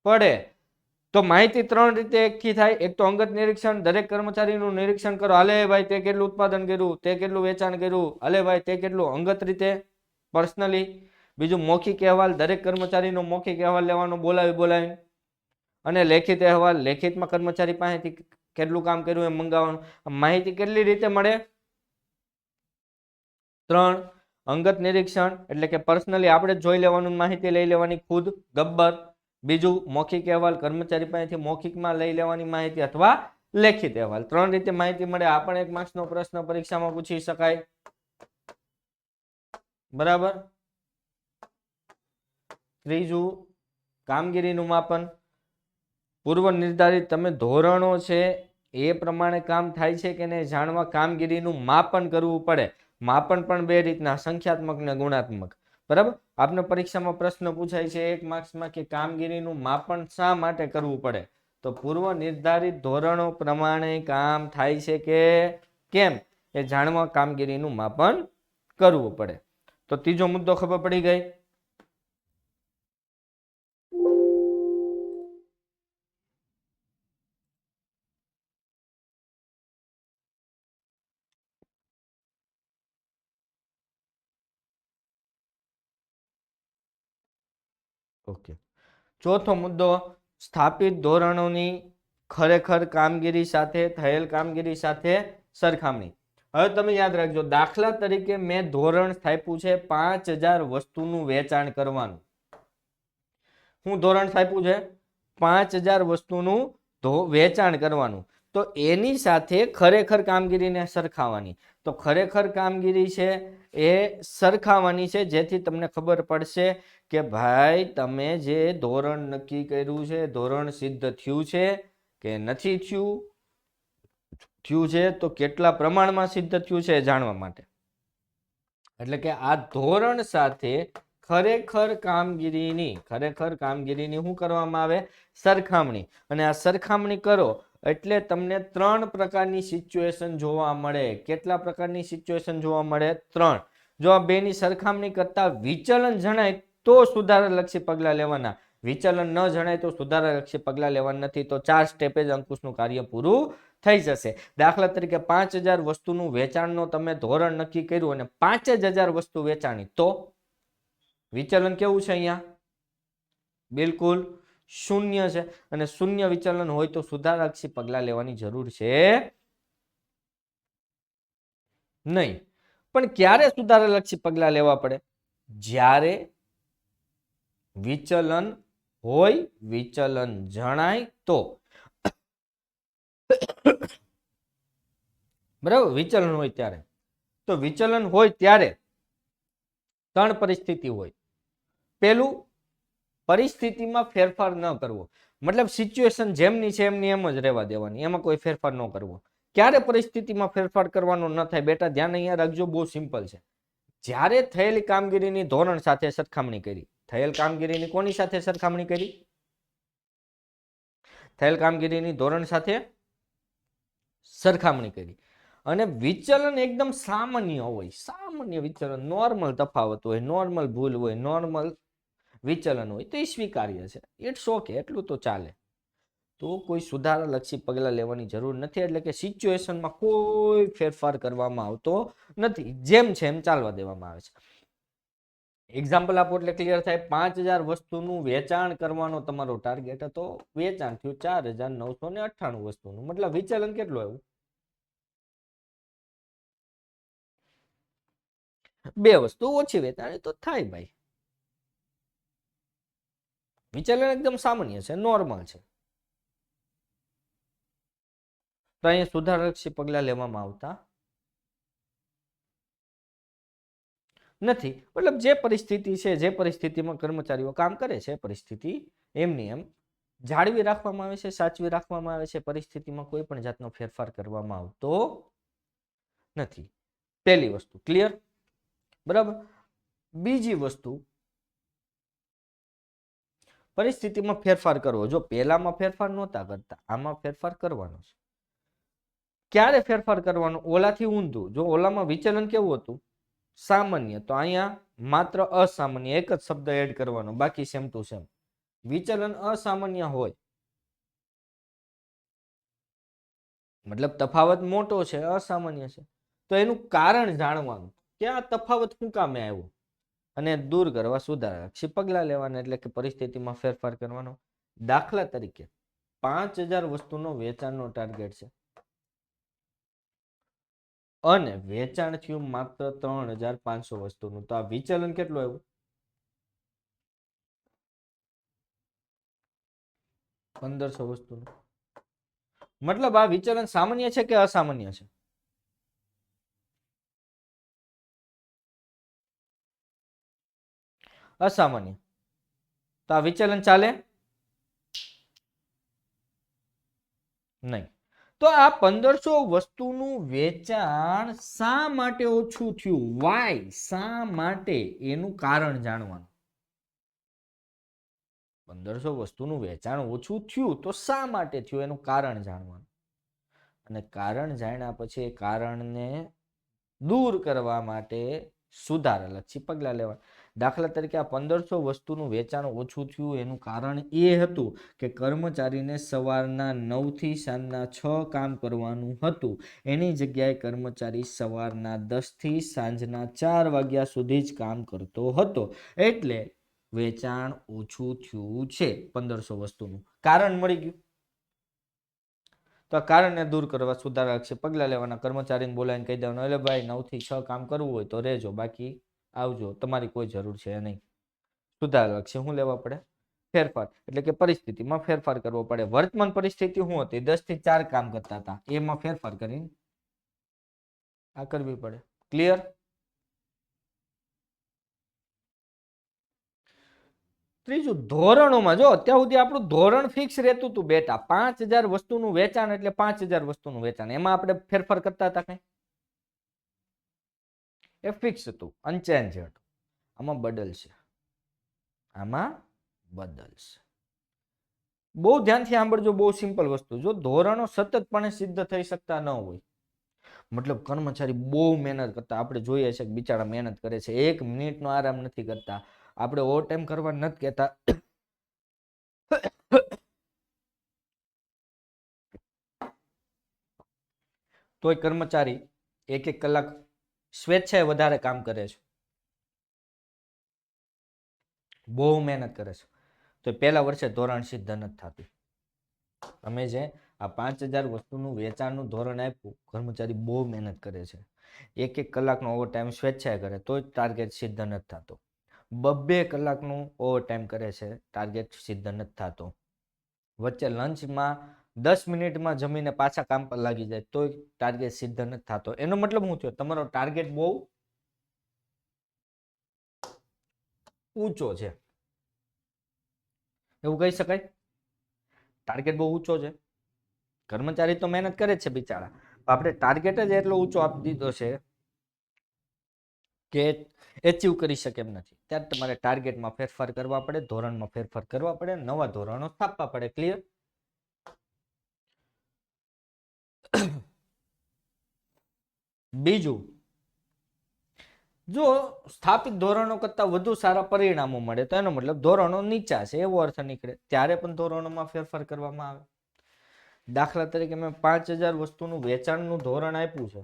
પડે. તો માહિતી 3 રીતે એકઠી થાય. એક તો અંગત નિરીક્ષણ, દરેક કર્મચારીનું નિરીક્ષણ કરો. હાલે ભાઈ તે કેટલું ઉત્પાદન કર્યું, તે કેટલું વેચાણ કર્યું, હાલે ભાઈ તે કેટલું, અંગત રીતે પર્સનલી. બીજું મૌખિક અહેવાલ, દરેક કર્મચારીનો મૌખિક અહેવાલ લેવાનો, બોલાવી. અને લેખિત અહેવાલ, લેખિતમાં કર્મચારી પાસેથી કેટલું કામ કર્યું એમ મંગાવવાનું. માહિતી કેટલી રીતે મળે, 3. અંગત નિરીક્ષણ એટલે કે પર્સનલી આપણે જોઈ લેવાનું, માહિતી લઈ લેવાની ખુદ ગબ્બર. બીજું મૌખિક અહેવાલ, કર્મચારી પાસેથી મૌખિકમાં લઈ લેવાની માહિતી, અથવા લેખિત અહેવાલ. 3 રીતે માહિતી મળે. આ પણ 1 માર્ક્સનો પ્રશ્ન પરીક્ષામાં પૂછી શકાય. બરાબર. ત્રીજું, કામગીરીનું માપન. પૂર્વ નિર્ધારિત તમે ધોરણો છે એ પ્રમાણે કામ થાય છે કે નહીં જાણવા કામગીરીનું માપન કરવું પડે. માપન પણ બે રીતના, સંખ્યાત્મક ને ગુણાત્મક, બરાબર. આપને પરીક્ષામાં પ્રશ્ન પૂછાય છે 1 માર્ક્સમાં કે કામગીરીનું માપન શા માટે કરવું પડે? તો પૂર્વ નિર્ધારિત ધોરણો પ્રમાણે કામ થાય છે કે કેમ એ જાણવા કામગીરીનું માપન કરવું પડે. તો ત્રીજો મુદ્દો ખબર પડી ગઈ. ઓકે. ચોથો મુદ્દો, સ્થાપિત ધોરણોની ખરેખર કામગીરી સાથે થયેલ કામગીરી સાથે સરખામણી. હવે તમે યાદ રાખજો, દાખલા તરીકે મેં ધોરણ સ્થાપ્યું છે 5000 વસ્તુનું વેચાણ કરવાનું. હું ધોરણ સ્થાપ્યું છે 5000 વસ્તુનું વેચાણ કરવાનું. તો એની સાથે ખરેખર કામગીરીને સરખાવવાની. તો ખરેખર કામગીરી છે એ સરખાવવાની છે, જેથી તમને ખબર પડશે કે ભાઈ તમે જે ધોરણ નક્કી કર્યું છે, ધોરણ સિદ્ધ થયું છે કે નથી થયું છે, તો કેટલા પ્રમાણમાં સિદ્ધ થયું છે એ જાણવા માટે. એટલે કે આ ધોરણ સાથે ખરેખર કામગીરીની શું કરવામાં આવે? સરખામણી. અને આ સરખામણી કરો એટલે તમને 3 પ્રકારની સિચ્યુએશન જોવા મળે. કેટલા પ્રકારની સિચ્યુએશન જોવા મળે? 3. જો આ બેની સરખામણી કરતા વિચલન જણાય તો સુધારાલક્ષી પગલા લેવાના. વિચલન ન જણાય તો સુધારાલક્ષી પગલા લેવાના નથી. તો 4 સ્ટેપે જ અંકુશનું કાર્ય પૂરું થઈ જશે. દાખલા તરીકે 5000 વસ્તુનું વેચાણનો તમે ધોરણ નક્કી કર્યું અને 5000 વસ્તુ વેચાણી, તો વિચલન કેવું છે અહીંયા? બિલકુલ શૂન્ય છે. અને શૂન્ય વિચલન હોય તો સુધારાલક્ષી પગલા લેવાની જરૂર છે નહીં. પણ ક્યારે સુધારાલક્ષી પગલા લેવા પડે? જ્યારે વિચલન હોય, વિચલન જણાય તો. બરાબર, વિચલન હોય ત્યારે. તો વિચલન હોય ત્યારે 3 પરિસ્થિતિ હોય. પહેલું, પરિસ્થિતિમાં ફેરફાર ન કરવો. મતલબ સિચ્યુએશન જેમની છે એમની એમ જ રહેવા દેવાની, એમાં કોઈ ફેરફાર ન કરવો. ક્યારે પરિસ્થિતિમાં ફેરફાર કરવાનો ન થાય? બેટા ધ્યાન અહીંયા રાખજો, બહુ સિમ્પલ છે. જ્યારે થયેલી કામગીરીની ધોરણ સાથે સરખામણી કરી. થયેલ કામગીરીની કોની સાથે સરખામણી કરી? થયેલ કામગીરીની ધોરણ સાથે સરખામણી કરી. અને વિચલન એકદમ સામાન્ય હોય, સામાન્ય વિચલન, નોર્મલ તફાવત હોય, નોર્મલ ભૂલ હોય, નોર્મલ વિચલન હોય, તો એ સ્વીકાર્ય છે. ઇટ્સ ઓકે, એટલું તો ચાલે. તો કોઈ સુધારાલક્ષી પગલાં લેવાની જરૂર નથી. એટલે કે સિચ્યુએશનમાં કોઈ ફેરફાર કરવામાં આવતો નથી, જેમ છે એમ ચાલવા દેવામાં આવે છે. એક્ઝામ્પલ આપો એટલે ક્લિયર થાય. 5000 વસ્તુનું વેચાણ કરવાનો તમારો ટાર્ગેટ હતો, વેચાણ થયું 4998 વસ્તુનું. મતલબ વિચલન કેટલું આવ્યું? 2 વસ્તુ ઓછી વેચાણી, તો થાય ભાઈ. વિચલન એકદમ સામાન્ય છે, નોર્મલ છે. તો અહીંયા સુધારાલક્ષી પગલા લેવામાં આવતા નથી. મતલબ જે પરિસ્થિતિ છે, જે પરિસ્થિતિમાં કર્મચારીઓ કામ કરે છે, પરિસ્થિતિ એમની એમ જાળવી રાખવામાં આવે છે, સાચવી રાખવામાં આવે છે. પરિસ્થિતિમાં કોઈ પણ જાતનો ફેરફાર કરવામાં આવતો નથી. પહેલી વસ્તુ ક્લિયર, બરાબર. બીજી વસ્તુ, પરિસ્થિતિમાં ફેરફાર કરવો. જો પહેલામાં ફેરફાર નહોતા કરતા, આમાં ફેરફાર કરવાનો છે. ક્યારે ફેરફાર કરવાનો? ઓલાથી ઊંધું. જો ઓલામાં વિચલન કેવું હતું? સામાન્ય. તો અહીંયા માત્ર અસામાન્ય, એક જ શબ્દ એડ કરવાનો, બાકી સેમ ટુ સેમ. વિચલન અસામાન્ય હોય, મતલબ તફાવત મોટો છે, અસામાન્ય છે, તો એનું કારણ જાણવાનું કે આ તફાવત શું કામે આવ્યો, અને દૂર કરવા સુધારાલક્ષી પગલા લેવાના. એટલે કે પરિસ્થિતિમાં ફેરફાર કરવાનો. દાખલા તરીકે 5000 વસ્તુનો વેચાણનો ટાર્ગેટ છે અને વેચાણ થયું માત્ર 3500 વસ્તુનું, તો આ વિચલન કેટલું આવ્યું? 1500 વસ્તુનું. મતલબ આ વિચલન સામાન્ય છે કે અસામાન્ય છે? અસામાન્ય. તો આ વિચલન ચાલે નહીં. તો આ 1500 વસ્તુનું વેચાણ શા માટે ઓછું થયું? વાય, શા માટે? એનું કારણ જાણવાનું. 1500 વસ્તુનું વેચાણ ઓછું થયું તો શા માટે થયું એનું કારણ જાણવાનું. અને કારણ જાણ્યા પછી એ કારણને દૂર કરવા માટે સુધારાલક્ષી પગલાં લેવા. દાખલા તરીકે આ 1500 વસ્તુનું વેચાણ ઓછું થયું એનું કારણ એ હતું કે કર્મચારીને સવારના 9 થી સાંજના 6 કામ કરવાનું હતું. એની જગ્યાએ કર્મચારી સવારના 10 થી સાંજના 4 વાગ્યા સુધી જ કામ કરતો હતો. એટલે વેચાણ ઓછું થયું છે 1500 વસ્તુનું. કારણ મળી ગયું. તો આ કારણને દૂર કરવા સુધારાલક્ષી પગલાં લેવાના. કર્મચારીને બોલાવીને કહી દેવાનું, એટલે ભાઈ 9 થી 6 કામ કરવું હોય તો રહેજો, બાકી આવજો, તમારી કોઈ જરૂર છે નહીં. સુધારાલક્ષી શું લેવા પડે? ફેરફાર. એટલે કે પરિસ્થિતિમાં ફેરફાર કરવો પડે. વર્તમાન પરિસ્થિતિ શું હતી? 10 થી 4 કામ કરતા હતા, એમાં ફેરફાર કરીને આ કરવી પડે. ક્લિયર? ત્રીજું, ધોરણોમાં. જો અત્યાર સુધી આપણું ધોરણ ફિક્સ રહેતું હતું બેટા, 5000 વસ્તુનું વેચાણ એટલે 5000 વસ્તુનું વેચાણ. એમાં આપણે ફેરફાર કરતા હતા કઈ? એ ફિક્સ હતું, અનચેન્જ હતું. આમાં બદલશે, આમાં બદલશે. બહુ ધ્યાનથી સાંભળજો, બહુ સિમ્પલ વસ્તુ. જો ધોરણો સતતપણે સિદ્ધ થઈ શકતા ન હોય, મતલબ કર્મચારી બહુ મહેનત કરતા, આપણે જોઈએ છે કે બિચારા મહેનત કરે છે, 1 મિનિટનો આરામ નથી કરતા, આપણે ઓવર ટાઈમ કરવા નથી કહેતા, તોય કર્મચારી 1-1 કલાક સ્વેચ્છાએ વધારે કામ કરે છે, બહુ મહેનત કરે છે, તો પહેલા વર્ષે ધોરણ સિદ્ધ નથી થતું. તમે જે આ 5000 વસ્તુનું વેચાણનું ધોરણ આપ્યું, કર્મચારી બહુ મહેનત કરે છે, 1-1 કલાકનો ઓવર ટાઈમ સ્વેચ્છાએ કરે, તો જ ટાર્ગેટ સિદ્ધ નથી થતો. 2-2 કલાકનું ઓવર ટાઈમ કરે છે, ટાર્ગેટ સિદ્ધ નથી થતો. વચ્ચે લંચમાં 10 મિનિટમાં જમીને પાછા કામ પર લાગી જાય, તો ટાર્ગેટ સિદ્ધ નથી થતો. એનો મતલબ શું થયો? તમારો ટાર્ગેટ બહુ ઊંચો છે, એવું કહી શકાય. ટાર્ગેટ બહુ ઊંચો છે. કર્મચારી તો મહેનત કરે છે બિચારા, આપણે ટાર્ગેટ જ એટલો ઊંચો આપી દીધો છે કે એચીવ કરી શકે એમ નથી. ત્યારે તમારે ટાર્ગેટમાં ફેરફાર કરવા પડે, ધોરણમાં ફેરફાર કરવા પડે, નવા ધોરણો સ્થાપવા પડે. ક્લિયર? બીજું, જો સ્થાપિત ધોરણો કરતા વધુ સારા પરિણામો મળે તો એનો મતલબ ધોરણો નીચા છે એવો અર્થ નીકળે. ત્યારે પણ ધોરણોમાં ફેરફાર કરવામાં આવે. દાખલા તરીકે મેં 5000 વસ્તુનું વેચાણનું ધોરણ આપ્યું છે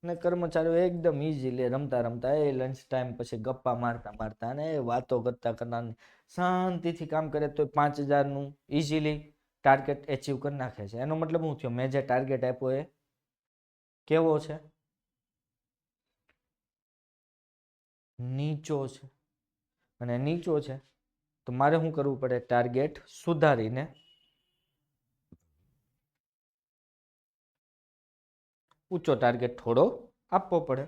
અને કર્મચારીઓ એકદમ ઇઝીલી રમતા રમતા, એ લંચ ટાઈમ પછી ગપ્પા મારતા મારતા અને વાતો કરતા કરતા શાંતિથી કામ કરે, તો 5000નું ઇઝીલી ટાર્ગેટ એચીવ કરી નાખે છે. એનો મતલબ શું થયો? મેં જે ટાર્ગેટ આપ્યો એ કેવો છે? નીચો છે. અને નીચો છે તો મારે શું કરવું પડે? ટાર્ગેટ સુધારીને ઊંચો ટાર્ગેટ થોડો આપવો પડે.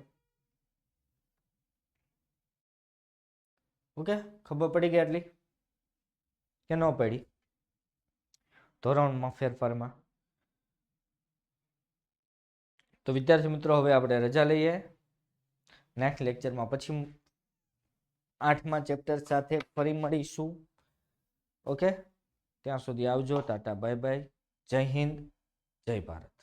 ઓકે, ખબર પડી ગઈ આટલી કે ન પડી? ધોરણમાં ફેરફારમાં. તો વિદ્યાર્થી મિત્રો, હવે આપણે રજા લઈએ. નેક્સ્ટ લેક્ચરમાં પછી 8મા ચેપ્ટર સાથે ફરી મળીશું. ઓકે, ત્યાં સુધી આવજો. Tata, bye bye. જય હિન્દ, જય ભારત.